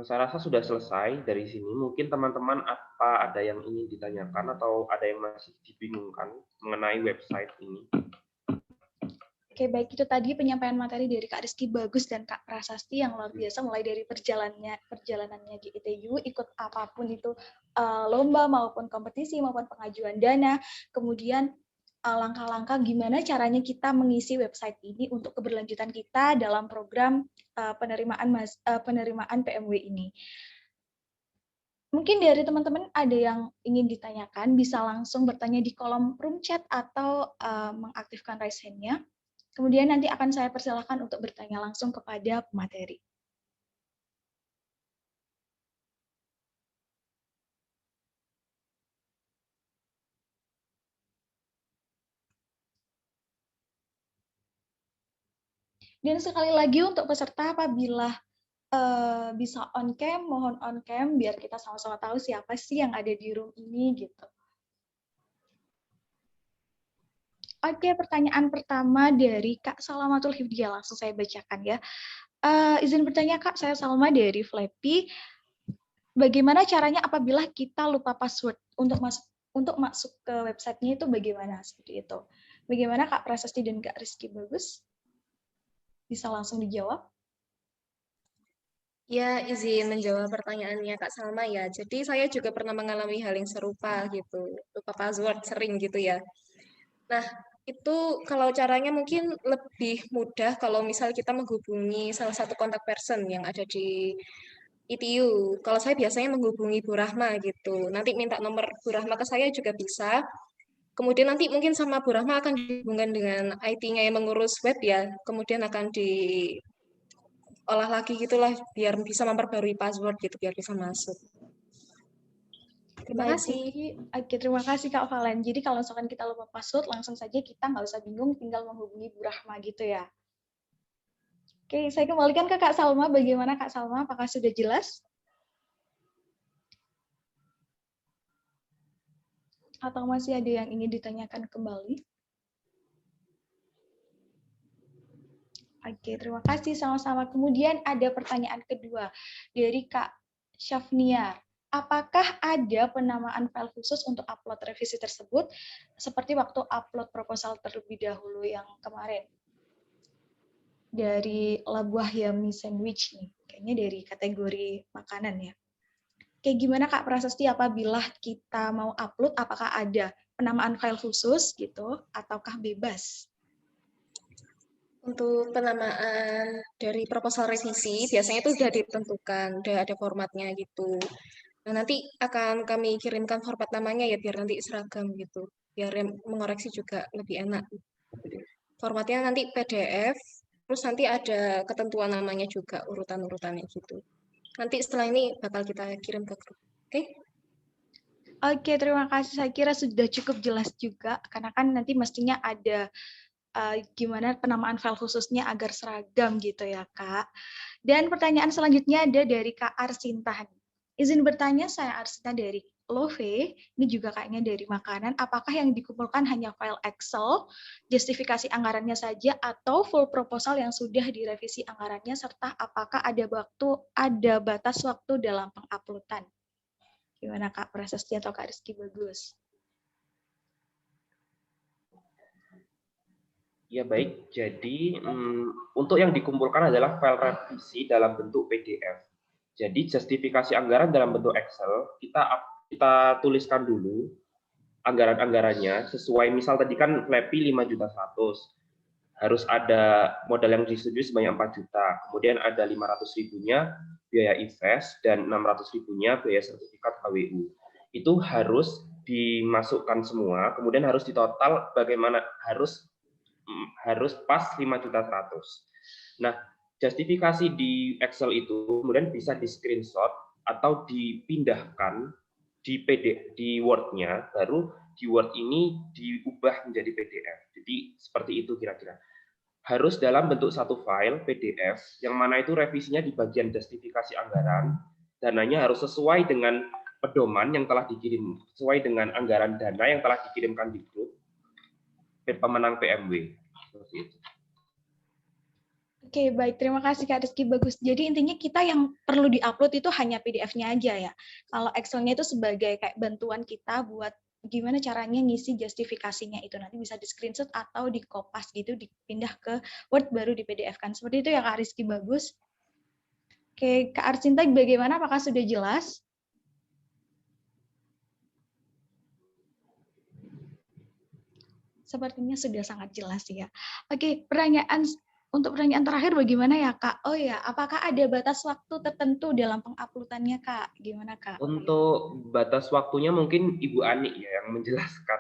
Saya rasa sudah selesai dari sini. Mungkin teman-teman ada yang ingin ditanyakan atau ada yang masih dibingungkan mengenai website ini. Oke, baik, itu tadi penyampaian materi dari Kak Rizky Bagus dan Kak Prasasti yang luar biasa, mulai dari perjalanannya di ITU, ikut apapun itu, lomba maupun kompetisi maupun pengajuan dana, kemudian langkah-langkah gimana caranya kita mengisi website ini untuk keberlanjutan kita dalam program penerimaan PMW ini. Mungkin dari teman-teman ada yang ingin ditanyakan, bisa langsung bertanya di kolom room chat atau mengaktifkan raise hand-nya. Kemudian nanti akan saya persilakan untuk bertanya langsung kepada pemateri. Dan sekali lagi untuk peserta apabila bisa on cam, mohon on cam biar kita sama-sama tahu siapa sih yang ada di room ini gitu. Oke, pertanyaan pertama dari Kak Salamatul Hifdiyah, langsung saya bacakan ya. Izin bertanya Kak, saya Salma dari Flappy. Bagaimana caranya apabila kita lupa password untuk masuk ke websitenya itu bagaimana seperti itu? Bagaimana Kak Prasasti dan Kak Rizky Bagus? Bisa langsung dijawab? Ya, izin menjawab pertanyaannya Kak Salma ya. Jadi saya juga pernah mengalami hal yang serupa gitu, lupa password sering gitu ya. Nah, itu kalau caranya mungkin lebih mudah kalau misal kita menghubungi salah satu kontak person yang ada di ITU. Kalau saya biasanya menghubungi Bu Rahma gitu. Nanti minta nomor Bu Rahma ke saya juga bisa. Kemudian nanti mungkin sama Bu Rahma akan dihubungkan dengan IT-nya yang mengurus web ya. Kemudian akan diolah lagi gitulah biar bisa memperbarui password gitu biar bisa masuk. Terima Baik, kasih. Kiki. Oke, terima kasih Kak Valen. Jadi kalau misalkan kita lupa password, langsung saja kita nggak usah bingung, tinggal menghubungi Bu Rahma gitu ya. Oke, saya kembalikan ke Kak Salma. Bagaimana Kak Salma? Apakah sudah jelas? Atau masih ada yang ingin ditanyakan kembali? Oke, terima kasih sama-sama. Kemudian ada pertanyaan kedua dari Kak Syafniar. Apakah ada penamaan file khusus untuk upload revisi tersebut, seperti waktu upload proposal terlebih dahulu yang kemarin? Dari Labuah Yami Sandwich nih, kayaknya dari kategori makanan ya. Kayak gimana Kak Prasasti apabila kita mau upload, apakah ada penamaan file khusus gitu, ataukah bebas? Untuk penamaan dari proposal revisi, biasanya itu sudah ditentukan, udah ada formatnya gitu. Nah, nanti akan kami kirimkan format namanya ya, biar nanti seragam gitu. Biar yang mengoreksi juga lebih enak. Formatnya nanti PDF, terus nanti ada ketentuan namanya juga, urutan-urutannya gitu. Nanti setelah ini bakal kita kirim ke grup. Oke? Oke, terima kasih. Saya kira sudah cukup jelas juga, karena kan nanti mestinya ada gimana penamaan file khususnya agar seragam gitu ya, Kak. Dan pertanyaan selanjutnya ada dari Kak Arsinta. Izin bertanya, saya Arsinta dari Love, ini juga kayaknya dari makanan, apakah yang dikumpulkan hanya file Excel, justifikasi anggarannya saja, atau full proposal yang sudah direvisi anggarannya, serta apakah ada batas waktu dalam penguploadan? Gimana Kak Prasasti atau Kak Rizky Bagus? Ya baik, jadi untuk yang dikumpulkan adalah file revisi dalam bentuk PDF. Jadi justifikasi anggaran dalam bentuk Excel, kita tuliskan dulu anggaran-anggarannya sesuai, misal tadi kan Flappy 5.100.000, harus ada modal yang disetujui sebanyak 4 juta, kemudian ada 500.000-nya biaya invest dan 600.000-nya biaya sertifikat HWU. Itu harus dimasukkan semua, kemudian harus ditotal bagaimana harus pas 5.100.000. Nah, justifikasi di Excel itu kemudian bisa di screenshot atau dipindahkan di Word-nya, baru di Word ini diubah menjadi PDF. Jadi seperti itu kira-kira. Harus dalam bentuk satu file PDF, yang mana itu revisinya di bagian justifikasi anggaran, dananya harus sesuai dengan pedoman yang telah dikirim, sesuai dengan anggaran dana yang telah dikirimkan di grup pemenang PMW. Seperti itu. Oke, baik. Terima kasih Kak Rizky Bagus. Jadi intinya kita yang perlu diupload itu hanya PDF-nya aja ya. Kalau Excel-nya itu sebagai kayak bantuan kita buat gimana caranya ngisi justifikasinya itu. Nanti bisa di-screenshot atau di-kopas gitu, dipindah ke Word baru di PDF-kan. Seperti itu ya Kak Rizky Bagus. Oke, Kak Arsinta bagaimana? Apakah sudah jelas? Sepertinya sudah sangat jelas ya. Oke, untuk pertanyaan terakhir bagaimana ya Kak? Oh ya, apakah ada batas waktu tertentu dalam penguploadannya Kak? Gimana Kak? Untuk batas waktunya mungkin Ibu Ani ya yang menjelaskan.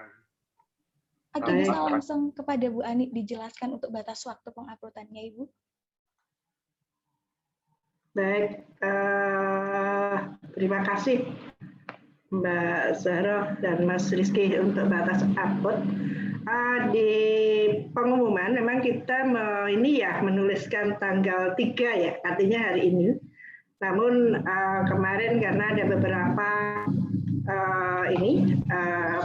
Oke, bisa langsung kepada Bu Ani dijelaskan untuk batas waktu penguploadannya Ibu. Baik, terima kasih Mbak Zahra dan Mas Rizky untuk batas upload. Di pengumuman memang kita menuliskan tanggal 3 ya, artinya hari ini. Namun kemarin karena ada beberapa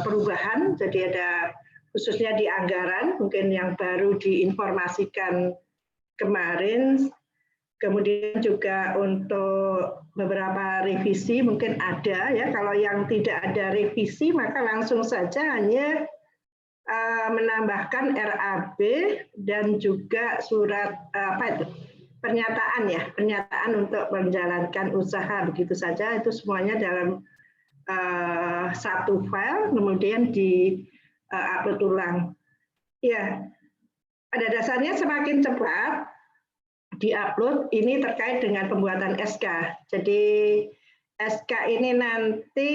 perubahan, jadi ada khususnya di anggaran, mungkin yang baru diinformasikan kemarin, kemudian juga untuk beberapa revisi mungkin ada ya. Kalau yang tidak ada revisi maka langsung saja hanya menambahkan RAB dan juga surat pernyataan untuk menjalankan usaha, begitu saja. Itu semuanya dalam satu file kemudian di upload ulang. Ya, pada dasarnya semakin cepat diupload ini terkait dengan pembuatan SK. Jadi SK ini nanti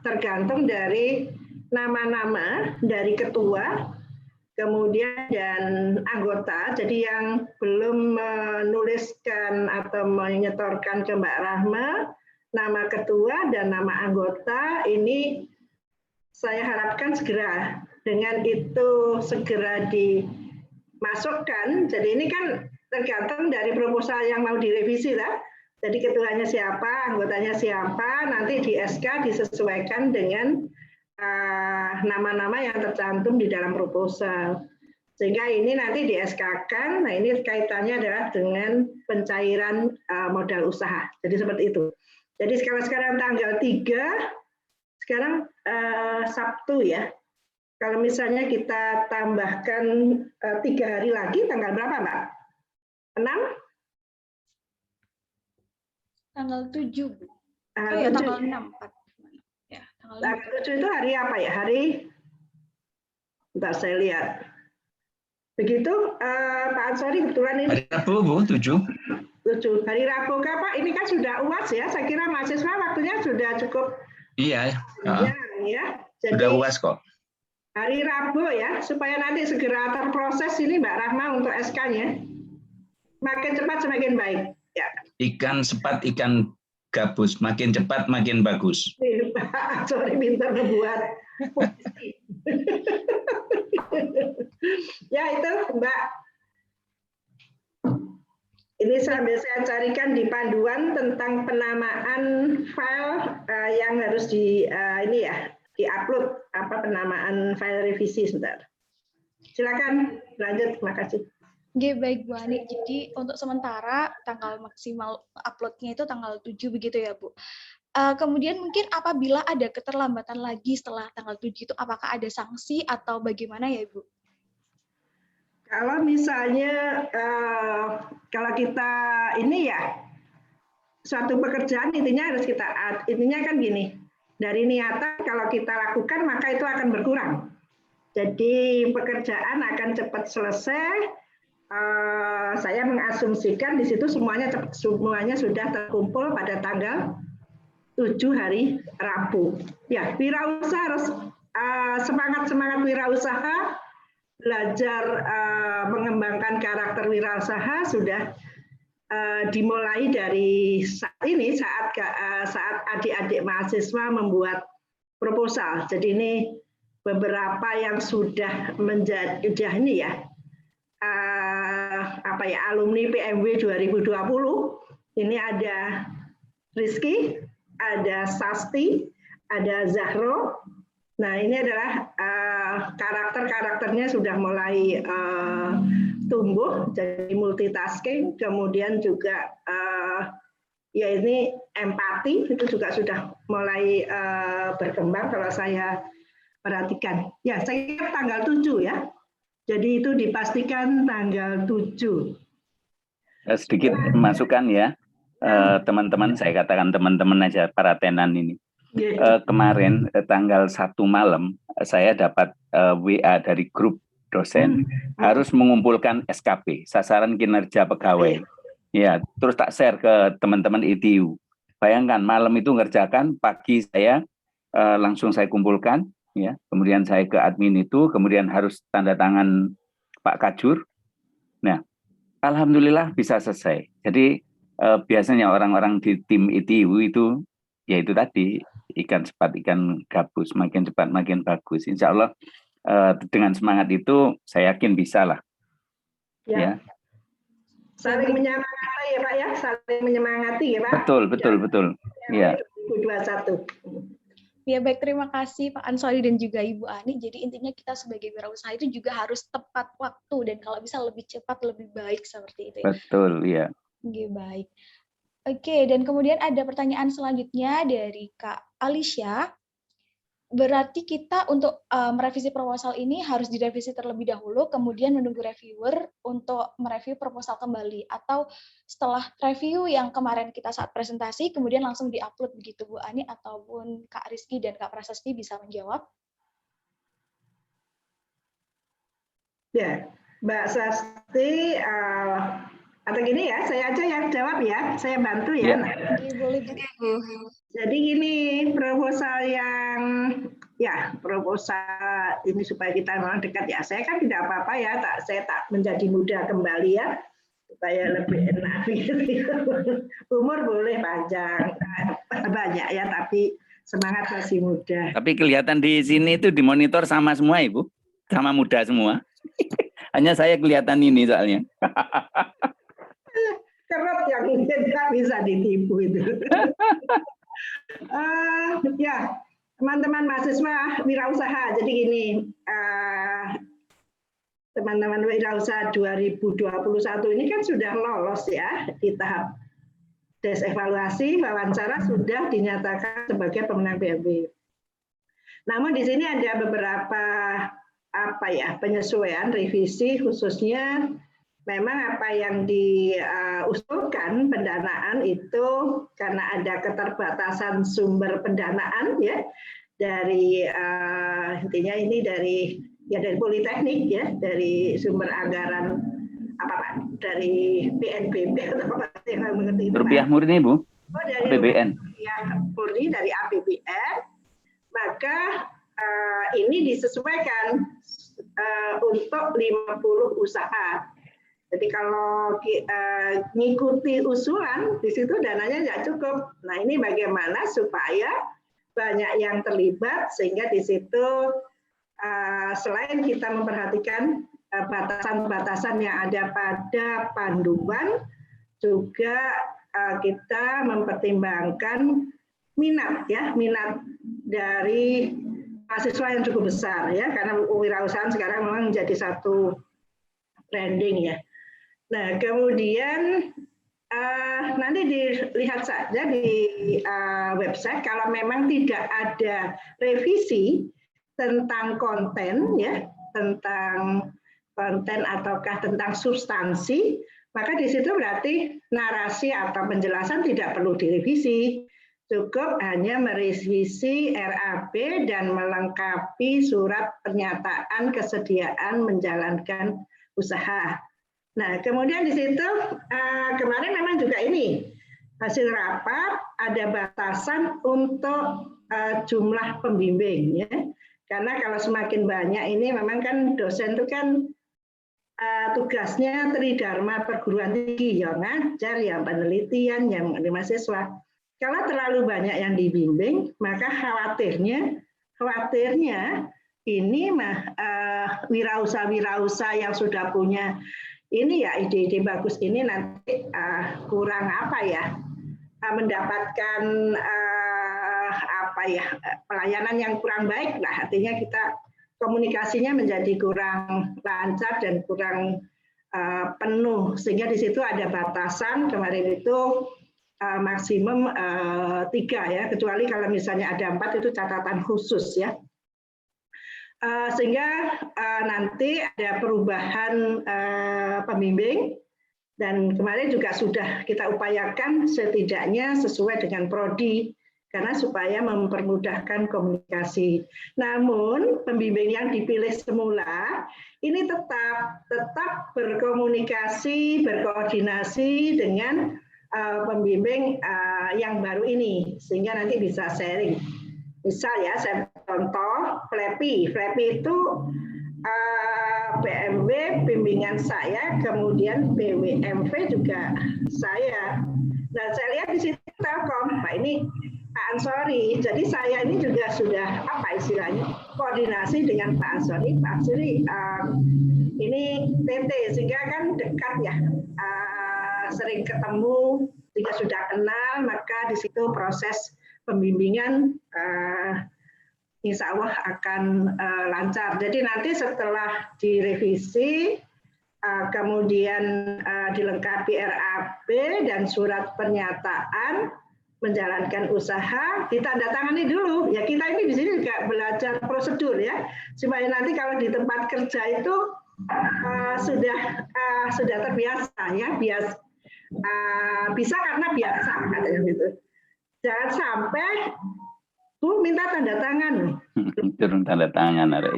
tergantung dari nama-nama dari ketua, kemudian dan anggota. Jadi yang belum menuliskan atau menyetorkan ke Mbak Rahma, nama ketua dan nama anggota ini saya harapkan segera. Dengan itu segera dimasukkan. Jadi ini kan tergantung dari proposal yang mau direvisi lah. Jadi ketuanya siapa, anggotanya siapa, nanti di SK disesuaikan dengan nama-nama yang tercantum di dalam proposal. Sehingga ini nanti di SK-kan, nah ini kaitannya adalah dengan pencairan modal usaha. Jadi seperti itu. Jadi sekarang tanggal 3, sekarang Sabtu ya. Kalau misalnya kita tambahkan 3 hari lagi, tanggal berapa Mbak? 6? Tanggal 7, Bu. Tanggal 7. Tanggal 6. Ya, tanggal 7 itu hari apa ya? Hari, bentar saya lihat. Begitu, Pak Ansori kebetulan ini. Hari Rabu, Bu, 7. 7. Hari Rabu, Pak, ini kan sudah UAS ya, saya kira mahasiswa waktunya sudah cukup. Iya. Ya. Jadi, sudah UAS kok. Hari Rabu ya, supaya nanti segera terproses ini Mbak Rahma untuk SK-nya. Makin cepat semakin baik. Ya. Ikan sepat, ikan gabus. Makin cepat, makin bagus. Pak Ansori pintar membuat puisi. Ya itu Mbak. Ini sambil saya carikan di panduan tentang penamaan file yang harus di-upload penamaan file revisi sebentar. Silakan lanjut, terima kasih. Oke, baik Bu Ani. Jadi untuk sementara tanggal maksimal uploadnya itu tanggal 7 begitu ya Bu. Kemudian mungkin apabila ada keterlambatan lagi setelah tanggal 7 itu apakah ada sanksi atau bagaimana ya Ibu? Kalau misalnya kalau kita ini ya suatu pekerjaan intinya kan gini, dari niatan kalau kita lakukan maka itu akan berkurang. Jadi pekerjaan akan cepat selesai. Saya mengasumsikan di situ semuanya sudah terkumpul pada tanggal 7 hari Rabu. Ya, wirausaha harus semangat wirausaha, belajar mengembangkan karakter wirausaha sudah dimulai dari saat ini saat adik-adik mahasiswa membuat proposal. Jadi ini beberapa yang sudah menjadi ini ya alumni PMW 2020. Ini ada Rizky, ada Sasti, ada Zahro. Nah, ini adalah karakternya sudah mulai tumbuh, jadi multitasking, kemudian juga ya ini empati itu juga sudah mulai berkembang kalau saya perhatikan. Ya, saya kira tanggal 7 ya. Jadi itu dipastikan tanggal 7. Sedikit masukan ya, teman-teman, saya katakan teman-teman aja para tenan ini. Kemarin tanggal 1 malam saya dapat WA dari grup dosen harus mengumpulkan SKP, sasaran kinerja pegawai. Ya, terus tak share ke teman-teman ITU. Bayangkan malam itu ngerjakan, pagi saya langsung saya kumpulkan, ya. Kemudian saya ke admin itu, kemudian harus tanda tangan Pak Kajur. Nah, alhamdulillah bisa selesai. Jadi biasanya orang-orang di tim ITU itu, ya itu tadi, ikan cepat, ikan gabus, makin cepat, makin bagus. Insya Allah dengan semangat itu, saya yakin bisa lah. Ya. Saling menyemangati ya Pak ya, saling menyemangati ya Pak. Betul. Ya. 2021. Ya baik, terima kasih Pak Ansori dan juga Ibu Ani. Jadi intinya kita sebagai wirausaha itu juga harus tepat waktu dan kalau bisa lebih cepat, lebih baik seperti itu. Betul, ya. Oke, baik. Oke, dan kemudian ada pertanyaan selanjutnya dari Kak Alicia. Berarti kita untuk merevisi proposal ini harus direvisi terlebih dahulu, kemudian menunggu reviewer untuk mereview proposal kembali, atau setelah review yang kemarin kita saat presentasi, kemudian langsung diupload begitu Bu Ani, ataupun Kak Rizky dan Kak Prasasti bisa menjawab? Ya, Mbak Sasti, atau gini ya, saya aja yang jawab ya, saya bantu ya. Boleh. Jadi gini, proposal yang ya proposal ini supaya kita memang dekat ya. Saya kan tidak apa-apa ya, saya tak menjadi muda kembali ya, supaya lebih enak. Umur boleh panjang, banyak ya, tapi semangat masih muda. Tapi kelihatan di sini itu di monitor sama semua Ibu, sama muda semua. Hanya saya kelihatan ini soalnya. Kerut yang tidak bisa ditipu itu. Ya, teman-teman mahasiswa wirausaha. Jadi gini, teman-teman wirausaha 2021 ini kan sudah lolos ya di tahap tes evaluasi, wawancara sudah dinyatakan sebagai pemenang PMW. Namun di sini ada beberapa penyesuaian, revisi, khususnya memang apa yang diusulkan pendanaan itu karena ada keterbatasan sumber pendanaan ya dari intinya ini dari Politeknik ya, dari sumber anggaran dari PNBP atau apa yang mengerti itu. Rupiah murni Bu. Oh, dari APBN. Rupiah murni dari APBN, maka ini disesuaikan untuk 50 usaha. Jadi kalau ngikuti usulan, di situ dananya nggak cukup. Nah ini bagaimana supaya banyak yang terlibat, sehingga di situ selain kita memperhatikan batasan-batasan yang ada pada panduan, juga kita mempertimbangkan minat dari mahasiswa yang cukup besar ya, karena wirausahaan sekarang memang menjadi satu branding ya. Nah, kemudian nanti dilihat saja di website kalau memang tidak ada revisi tentang konten ya, tentang konten ataukah tentang substansi, maka di situ berarti narasi atau penjelasan tidak perlu direvisi. Cukup hanya merevisi RAP dan melengkapi surat pernyataan kesediaan menjalankan usaha. Nah, kemudian di situ kemarin memang juga ini hasil rapat ada batasan untuk jumlah pembimbing ya. Karena kalau semakin banyak ini memang kan dosen itu kan tugasnya tridharma perguruan tinggi, yang ngajar, yang penelitian, yang mahasiswa. Kalau terlalu banyak yang dibimbing, maka khawatirnya ini wirausaha yang sudah punya ini ya ide-ide bagus ini nanti kurang mendapatkan pelayanan yang kurang baik lah, artinya kita komunikasinya menjadi kurang lancar dan kurang penuh, sehingga di situ ada batasan kemarin itu maksimum 3 ya, kecuali kalau misalnya ada 4 itu catatan khusus ya. Sehingga nanti ada perubahan pembimbing, dan kemarin juga sudah kita upayakan setidaknya sesuai dengan prodi, karena supaya mempermudahkan komunikasi. Namun pembimbing yang dipilih semula ini tetap berkomunikasi, berkoordinasi dengan pembimbing yang baru ini, sehingga nanti bisa sharing. Misal ya, saya contoh Flappy itu PMW bimbingan saya, kemudian BWMV juga saya. Nah, saya lihat di situ Telkom, Pak ini Pak Ansori. Jadi saya ini juga sudah koordinasi dengan Pak Ansori. Pak Ansori ini TT, sehingga kan dekat ya, sering ketemu, jika sudah kenal, maka di situ proses pembimbingan insya Allah akan lancar. Jadi nanti setelah direvisi, kemudian dilengkapi RAP dan surat pernyataan menjalankan usaha, ditandatangani dulu. Ya kita ini di sini juga belajar prosedur ya, supaya nanti kalau di tempat kerja itu sudah terbiasa ya, bisa karena biasa katanya gitu. Jangan sampai Bu minta tanda tangan. Turun tanda tangan ada.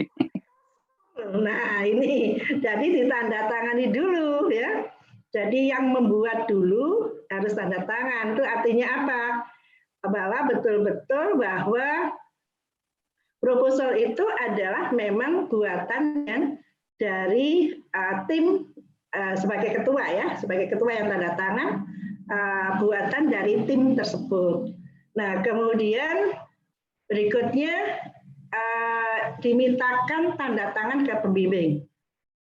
Nah ini jadi ditandatangani dulu ya. Jadi yang membuat dulu harus tanda tangan. Itu artinya apa? Bahwa betul-betul bahwa Proposal itu adalah memang buatan yang dari tim sebagai ketua ya, sebagai ketua yang tanda tangan buatan dari tim tersebut. Nah, kemudian berikutnya dimintakan tanda tangan ke pembimbing.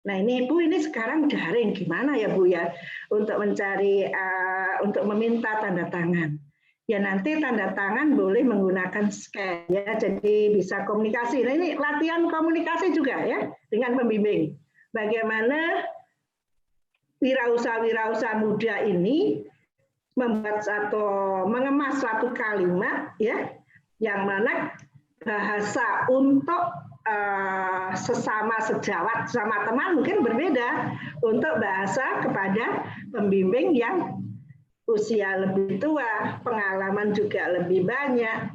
Nah ini Bu, ini sekarang daring gimana ya Bu ya untuk mencari untuk meminta tanda tangan. Ya nanti tanda tangan boleh menggunakan scan ya, jadi bisa komunikasi. Nah ini latihan komunikasi juga ya dengan pembimbing. Bagaimana wirausaha muda ini membuat mengemas satu kalimat ya, yang mana bahasa untuk sesama sejawat, sama teman mungkin berbeda untuk bahasa kepada pembimbing yang usia lebih tua, pengalaman juga lebih banyak,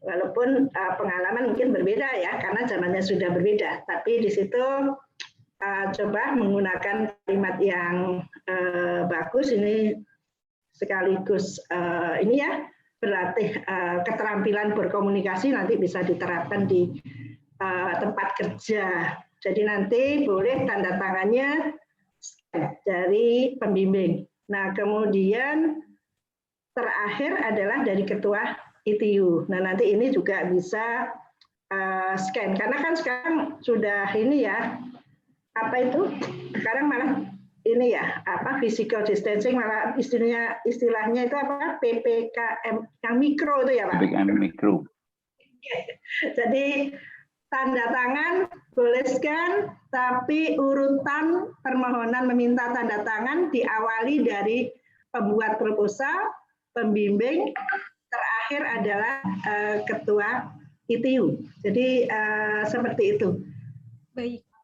walaupun pengalaman mungkin berbeda ya karena zamannya sudah berbeda, tapi di situ coba menggunakan kalimat yang bagus ini sekaligus ini ya berlatih keterampilan berkomunikasi nanti bisa diterapkan di tempat kerja. Jadi nanti boleh tanda tangannya dari pembimbing. Nah, kemudian terakhir adalah dari ketua ITU. Nah, nanti ini juga bisa scan karena kan sekarang sudah ini ya apa itu? Sekarang malah ini ya apa physical distancing malah istilahnya itu apa PPKM yang mikro itu ya Pak. PPKM mikro. Jadi tanda tangan boleh scan, tapi urutan permohonan meminta tanda tangan diawali dari pembuat proposal, pembimbing, terakhir adalah ketua ITU. Jadi seperti itu.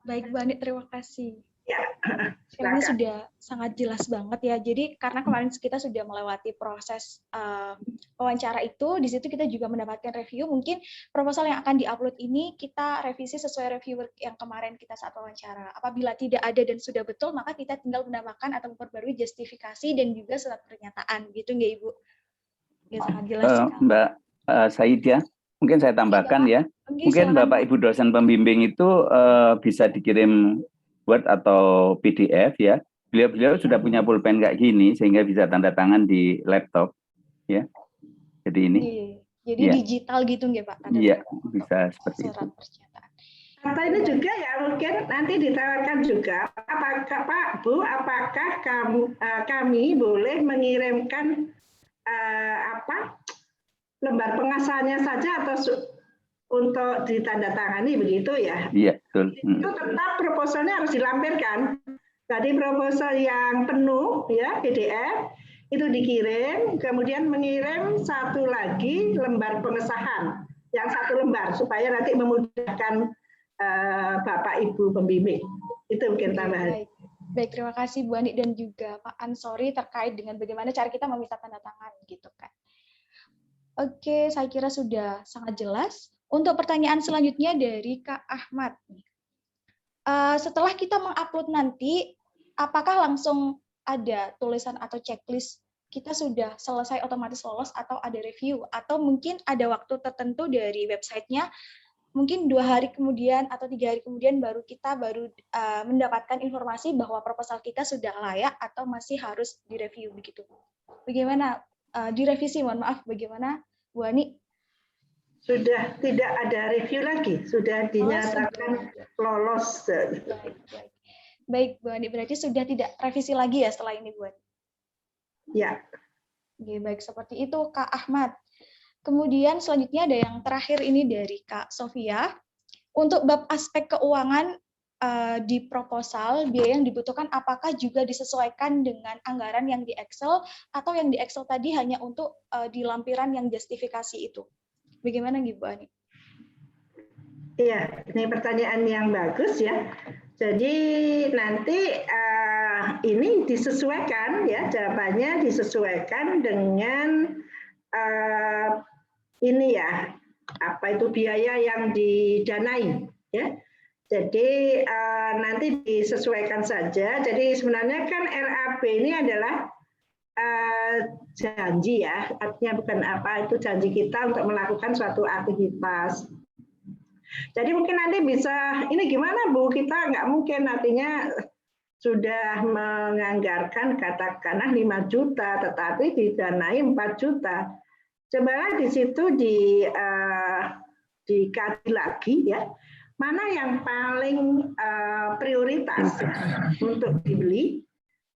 Baik Bu Ani, terima kasih. Ya, Ini sudah sangat jelas banget ya. Jadi karena kemarin kita sudah melewati proses wawancara itu, di situ kita juga mendapatkan review. Mungkin proposal yang akan diupload ini kita revisi sesuai review yang kemarin kita saat wawancara. Apabila tidak ada dan sudah betul, maka kita tinggal menambahkan atau memperbarui justifikasi dan juga surat pernyataan. Gitu nggak Ibu? Ya, sangat jelas. Mbak Saidia, mungkin saya tambahkan ya. Mungkin Bapak Ibu dosen pembimbing itu bisa dikirim Word atau PDF ya. Beliau sudah punya pulpen kayak gini sehingga bisa tanda tangan di laptop ya. Jadi ini. Jadi ya. Digital gitu nggak Pak? Iya, bisa seperti itu. Atau ini juga ya mungkin nanti ditawarkan juga apakah Pak Bu, apakah kami boleh mengirimkan lembar pengasalnya saja atau untuk ditandatangani begitu ya? Iya, betul. Itu tetap proposalnya harus dilampirkan. Tadi proposal yang penuh ya PDF itu dikirim, kemudian mengirim satu lagi lembar pengesahan, yang satu lembar supaya nanti memudahkan Bapak Ibu pembimbing. Itu mungkin tambahan. Baik, terima kasih Bu Ani dan juga Pak Ansori terkait dengan bagaimana cara kita meminta tanda tangan gitu kan. Oke, saya kira sudah sangat jelas. Untuk pertanyaan selanjutnya dari Kak Ahmad. Setelah kita mengupload nanti, apakah langsung ada tulisan atau checklist kita sudah selesai otomatis lolos atau ada review? Atau mungkin ada waktu tertentu dari websitenya, mungkin 2 hari kemudian atau 3 hari kemudian kita baru mendapatkan informasi bahwa proposal kita sudah layak atau masih harus direview begitu. Bagaimana direvisi? Mohon maaf, bagaimana Bu Ani? Sudah tidak ada review lagi, sudah dinyatakan lolos. Baik, Bu Ani, berarti sudah tidak revisi lagi ya setelah ini, Bu Ani? Ya. Oke, baik, seperti itu Kak Ahmad. Kemudian selanjutnya ada yang terakhir ini dari Kak Sofia. Untuk bab aspek keuangan di proposal, biaya yang dibutuhkan apakah juga disesuaikan dengan anggaran yang di Excel atau yang di Excel tadi hanya untuk di lampiran yang justifikasi itu? Bagaimana Bu Ani? Iya, ini pertanyaan yang bagus ya. Jadi nanti ini disesuaikan ya, jawabannya disesuaikan dengan ini ya, apa itu biaya yang didanai ya. Jadi nanti disesuaikan saja. Jadi sebenarnya kan RAP ini adalah janji ya, artinya bukan apa itu janji kita untuk melakukan suatu aktivitas. Jadi mungkin nanti bisa, ini gimana Bu, kita nggak mungkin artinya sudah menganggarkan katakanlah 5 juta, tetapi didanai 4 juta. Cobalah di situ dikaji lagi ya, mana yang paling prioritas untuk dibeli.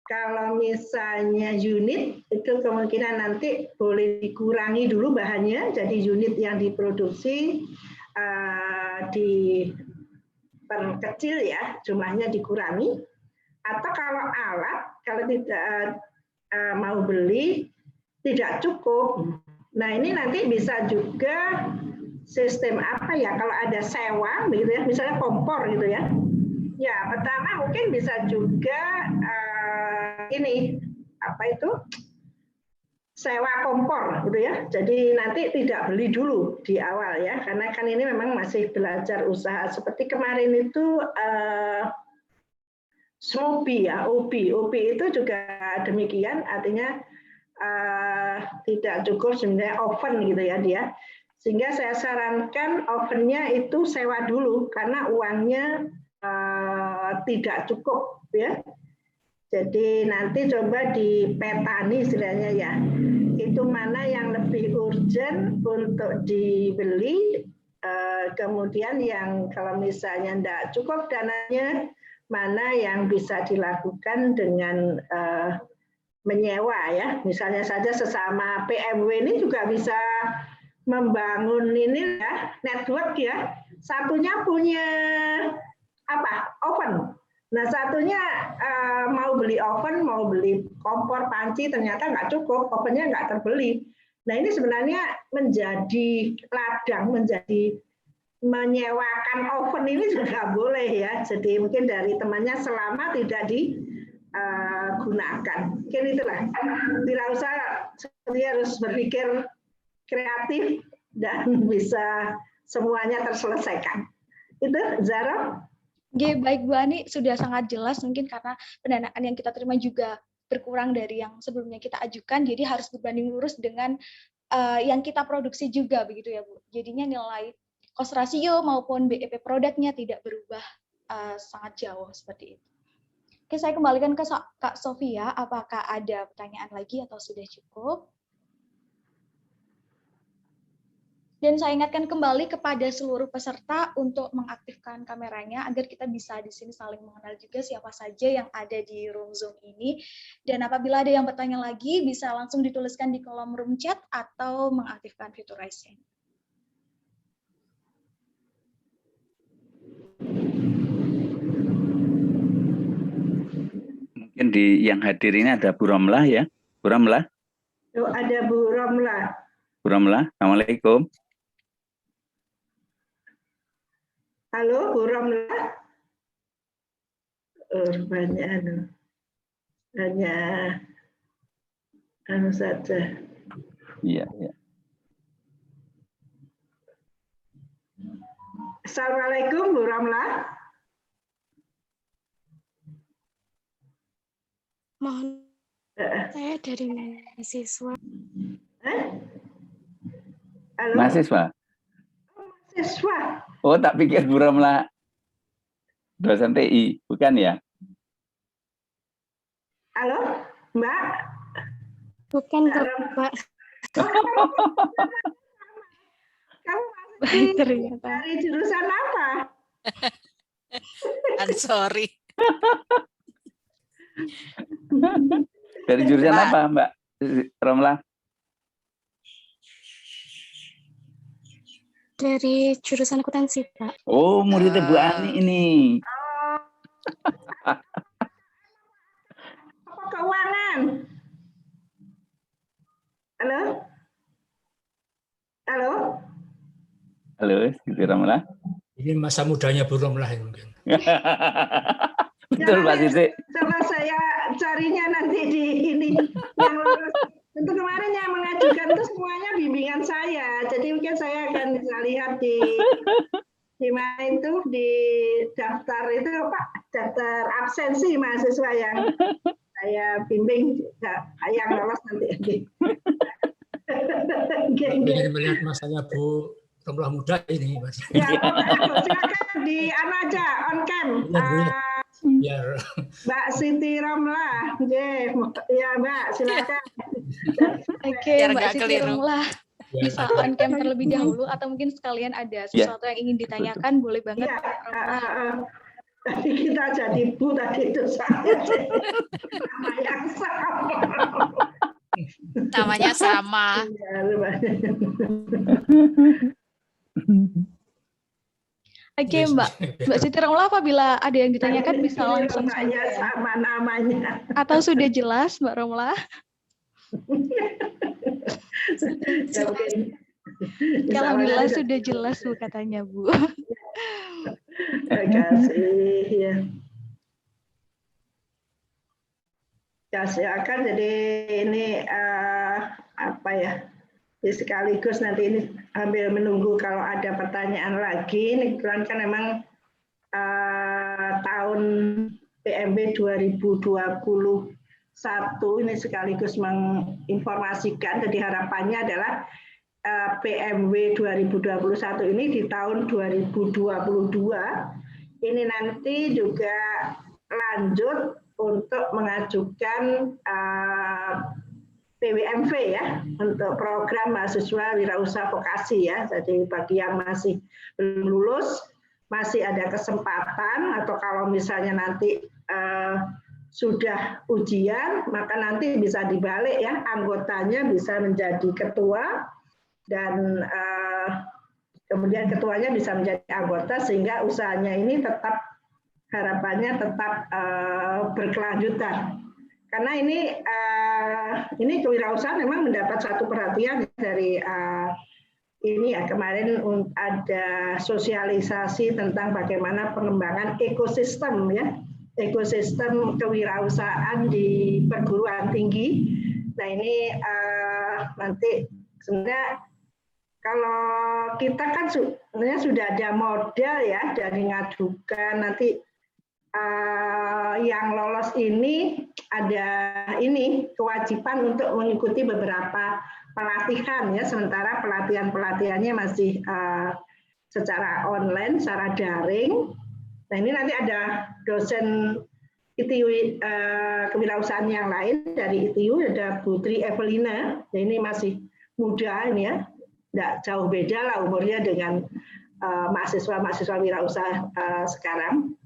Kalau misalnya unit, itu kemungkinan nanti boleh dikurangi dulu bahannya, jadi unit yang diproduksi diperkecil ya, jumlahnya dikurangi. Atau kalau alat, kalau tidak mau beli, tidak cukup. Nah ini nanti bisa juga sistem apa ya, kalau ada sewa, begitu ya, misalnya kompor gitu ya. Ya pertama mungkin bisa juga ini apa itu sewa kompor gitu ya. Jadi nanti tidak beli dulu di awal ya, karena kan ini memang masih belajar usaha. Seperti kemarin itu SMOBI ya, OB itu juga demikian, artinya tidak cukup sebenarnya oven gitu ya dia. Sehingga saya sarankan ovennya itu sewa dulu karena uangnya tidak cukup ya. Jadi nanti coba dipetani istilahnya ya. Itu mana yang lebih urgent untuk dibeli, kemudian yang kalau misalnya tidak cukup dananya, mana yang bisa dilakukan dengan menyewa ya. Misalnya saja sesama PMW ini juga bisa membangun ini ya, network ya. Satunya punya apa? Oven. Nah satunya mau beli oven, mau beli kompor, panci, ternyata nggak cukup, ovennya nggak terbeli. Nah ini sebenarnya menjadi ladang, menjadi menyewakan oven ini juga boleh ya. Jadi mungkin dari temannya selama tidak digunakan. Mungkin itulah. Wirausaha harus berpikir kreatif dan bisa semuanya terselesaikan. Itu Zara. Oke, baik Bu Ani, sudah sangat jelas mungkin karena pendanaan yang kita terima juga berkurang dari yang sebelumnya kita ajukan, jadi harus berbanding lurus dengan yang kita produksi juga begitu ya Bu. Jadinya nilai cost ratio maupun BEP produknya tidak berubah sangat jauh seperti itu. Oke, saya kembalikan ke Kak Sofia, apakah ada pertanyaan lagi atau sudah cukup? Dan saya ingatkan kembali kepada seluruh peserta untuk mengaktifkan kameranya agar kita bisa di sini saling mengenal juga siapa saja yang ada di room Zoom ini. Dan apabila ada yang bertanya lagi, bisa langsung dituliskan di kolom room chat atau mengaktifkan fitur raise hand. Mungkin di yang hadir ini ada Bu Romlah ya. Bu Romlah. Oh, ada Bu Romlah. Bu Romlah, Assalamualaikum. Halo, Bu Romlah. Banyak hanya saja. Iya, iya. Assalamualaikum, Bu Romlah. Mohon, saya dari mahasiswa. Halo? Mahasiswa. Mahasiswa. Oh, tak pikir Bu Romlah dosen TI, bukan ya? Halo, Mbak? Bukan, Pak. Kamu Baik, ternyata. dari jurusan apa? Sorry. Dari jurusan Mbak. apa, Mbak Romlah? Dari jurusan akuntansi, Pak. Oh, muridnya Bu Ani ini. Apa keuangan? Halo? Halo? Halo, Bu Romlah. Ini masa mudanya Bu Romlah mungkin. Betul, Pak Siti. Coba saya carinya nanti di ini. Yang lulus. Untuk kemarin yang mengajukan itu semuanya bimbingan saya. Jadi mungkin saya akan bisa lihat di mana itu di daftar itu Pak, daftar absensi mahasiswa yang saya bimbing yang lolos nanti. Ingin melihat masanya Bu Romlah muda ini, Mas. Ya, silakan di aja on cam. Biar Mbak Siti Romlah, ya Mbak, silakan. Oke, Mbak Siti Romlah. Bisa on cam terlebih dahulu atau mungkin sekalian ada sesuatu yang ingin ditanyakan, boleh banget. Tadi kita jadi Bu tadi itu saya nama yang sama. Namanya sama. Oke, Mbak Siti Romlah, apabila ada yang ditanyakan bisa langsung saja. Sama namanya. Atau sudah jelas, Mbak Romlah? Alhamdulillah sudah jelas Bu katanya Bu. Terima kasih ya. Ya silakan. Jadi ini apa ya? Sekaligus nanti ini sambil menunggu kalau ada pertanyaan lagi. Ini kan memang tahun PMB 2021 ini sekaligus menginformasikan. Jadi harapannya adalah PMW 2021 ini di tahun 2022 ini nanti juga lanjut untuk mengajukan PWMV ya untuk program mahasiswa wirausaha vokasi ya. Jadi bagi yang masih belum lulus masih ada kesempatan, atau kalau misalnya nanti sudah ujian maka nanti bisa dibalik ya, anggotanya bisa menjadi ketua dan kemudian ketuanya bisa menjadi anggota sehingga usahanya ini tetap harapannya tetap berkelanjutan. Karena ini kewirausahaan memang mendapat satu perhatian dari ini ya, kemarin ada sosialisasi tentang bagaimana pengembangan ekosistem ya, ekosistem kewirausahaan di perguruan tinggi. Nah ini nanti sebenarnya kalau kita kan sebenarnya sudah ada modal ya dari ngajukan nanti yang lolos ini ada ini kewajiban untuk mengikuti beberapa pelatihan ya, sementara pelatihannya masih secara online, secara daring. Nah ini nanti ada dosen ITU kewirausahaan yang lain dari ITU, ada Putri Evelina. Nah, ini masih muda ini ya, tidak jauh beda lah umurnya dengan mahasiswa wirausaha sekarang.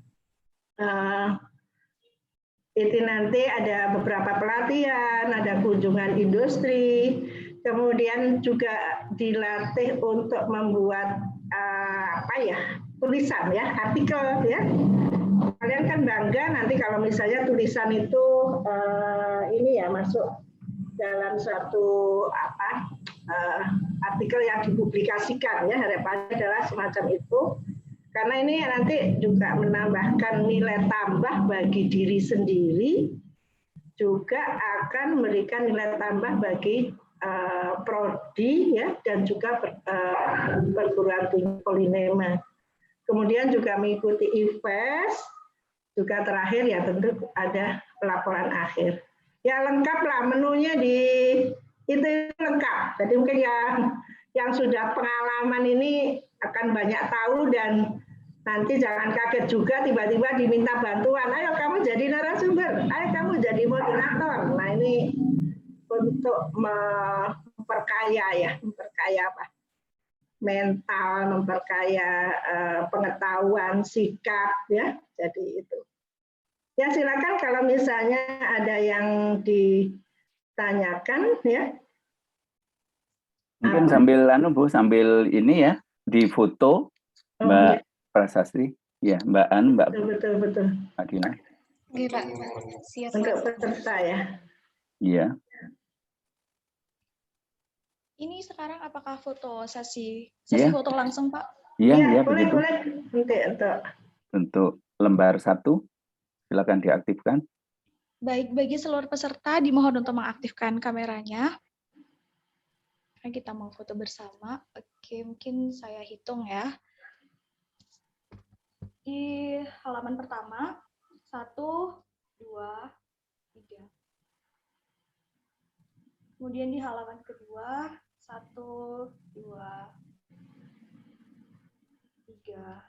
Itu nanti ada beberapa pelatihan, ada kunjungan industri, kemudian juga dilatih untuk membuat tulisan ya, artikel ya. Kalian kan bangga nanti kalau misalnya tulisan itu ini ya masuk dalam suatu artikel yang dipublikasikan ya, harapannya adalah semacam itu. Karena ini nanti juga menambahkan nilai tambah bagi diri sendiri, juga akan memberikan nilai tambah bagi prodi ya, dan juga perguruan tinggi Polinema. Kemudian juga mengikuti IFES, juga terakhir ya tentu ada pelaporan akhir. Ya lengkap lah menunya itu lengkap. Jadi mungkin yang sudah pengalaman ini akan banyak tahu, dan nanti jangan kaget juga tiba-tiba diminta bantuan. Ayo kamu jadi narasumber, ayo kamu jadi moderator. Nah ini untuk memperkaya ya, memperkaya apa? Mental, memperkaya pengetahuan, sikap ya. Jadi itu. Ya silakan kalau misalnya ada yang ditanyakan ya. Mungkin sambil Bu, sambil ini ya, di foto Mbak Prasasti, ya Mbak An, Mbak betul. Adina. Oke Pak, siap. Untuk peserta ya. Iya. Ini sekarang apakah foto sesi foto langsung Pak? Iya, boleh, begitu. boleh. Untuk lembar 1, silakan diaktifkan. Baik, bagi seluruh peserta dimohon untuk mengaktifkan kameranya. Kita mau foto bersama. Oke, mungkin saya hitung ya. Di halaman pertama, 1, 2, 3. Kemudian di halaman kedua, 1, 2, 3.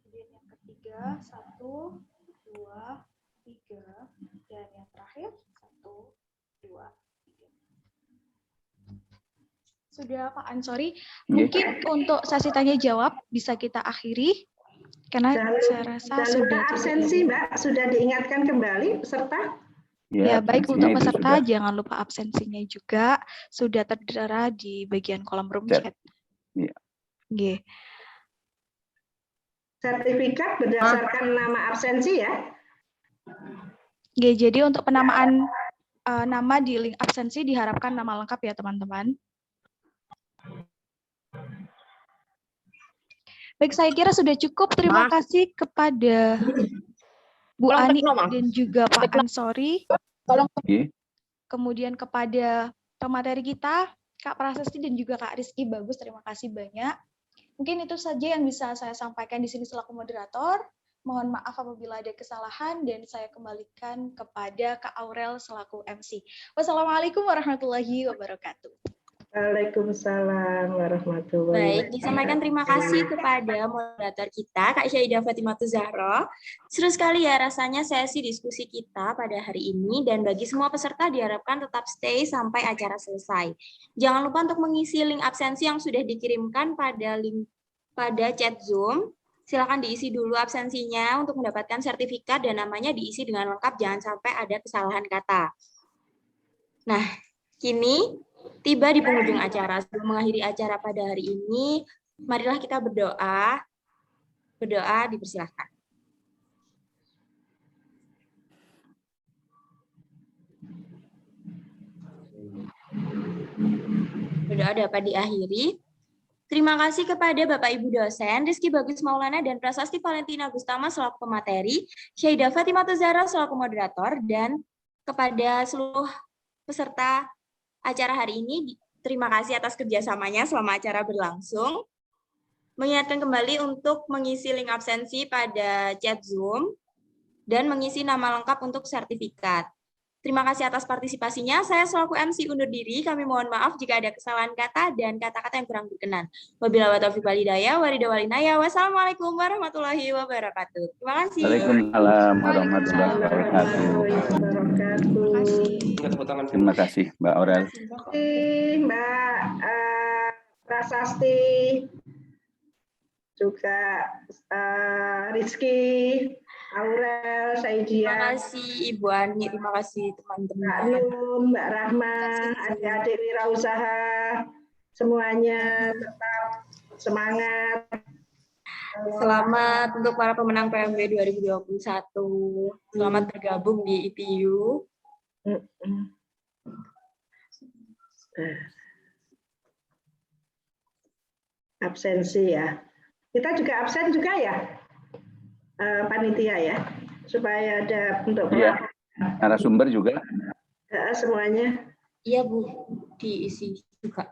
Kemudian yang ketiga 1, 2, 3. Dan yang terakhir 1, 2, 3. Sudah Pak Ansori, mungkin untuk sesi tanya jawab bisa kita akhiri karena saya rasa sudah absensi Mbak, sudah diingatkan kembali peserta. Ya, baik untuk peserta jangan lupa absensinya juga sudah tertera di bagian kolom room chat. Iya. Oke. Sertifikat berdasarkan nama absensi ya. Oke, jadi untuk penamaan nama di link absensi diharapkan nama lengkap ya teman-teman. Baik, saya kira sudah cukup. Terima kasih kepada Bu Ani dan juga Pak Ansori. Kemudian kepada pemateri kita, Kak Prasasti dan juga Kak Rizky Bagus, terima kasih banyak. Mungkin itu saja yang bisa saya sampaikan di sini selaku moderator. Mohon maaf apabila ada kesalahan dan saya kembalikan kepada Kak Aurel selaku MC. Wassalamualaikum warahmatullahi wabarakatuh. Waalaikumsalam warahmatullahi wabarakatuh. Baik, disampaikan terima kasih kepada moderator kita, Kak Syaidah Fatimatu Zahra. Seru sekali ya rasanya sesi diskusi kita pada hari ini, dan bagi semua peserta diharapkan tetap stay sampai acara selesai. Jangan lupa untuk mengisi link absensi yang sudah dikirimkan pada chat Zoom. Silakan diisi dulu absensinya untuk mendapatkan sertifikat dan namanya diisi dengan lengkap, jangan sampai ada kesalahan kata. Nah, kini tiba di penghujung acara. Sebelum mengakhiri acara pada hari ini, marilah kita berdoa. Berdoa dipersilahkan. Berdoa dapat diakhiri. Terima kasih kepada Bapak Ibu dosen, Rizky Bagus Maulana dan Prasasti Valentina Gustama selaku pemateri, Syaidah Fatimatu Zahra selaku moderator, dan kepada seluruh peserta acara hari ini, terima kasih atas kerjasamanya selama acara berlangsung. Mengingatkan kembali untuk mengisi link absensi pada chat Zoom dan mengisi nama lengkap untuk sertifikat. Terima kasih atas partisipasinya. Saya selaku MC undur diri. Kami mohon maaf jika ada kesalahan kata dan kata-kata yang kurang berkenan. Wabillahi taufiq wal hidayah. Wassalamualaikum warahmatullahi wabarakatuh. Terima kasih. Waalaikumsalam warahmatullahi wabarakatuh. Terima kasih Mbak Aurel. Terima kasih Mbak Prasasti, juga Rizky, Aurel, Saidia. Terima kasih Ibu Ani, terima kasih teman-teman. Mbak Num, Mbak Rahma, adik-adik wirausaha, semuanya tetap semangat. Selamat untuk para pemenang PMB 2021. Selamat bergabung di IPU. Absensi ya. Kita juga absen juga ya, panitia ya, supaya ada untuk narasumber juga. Semuanya. Iya Bu, diisi juga.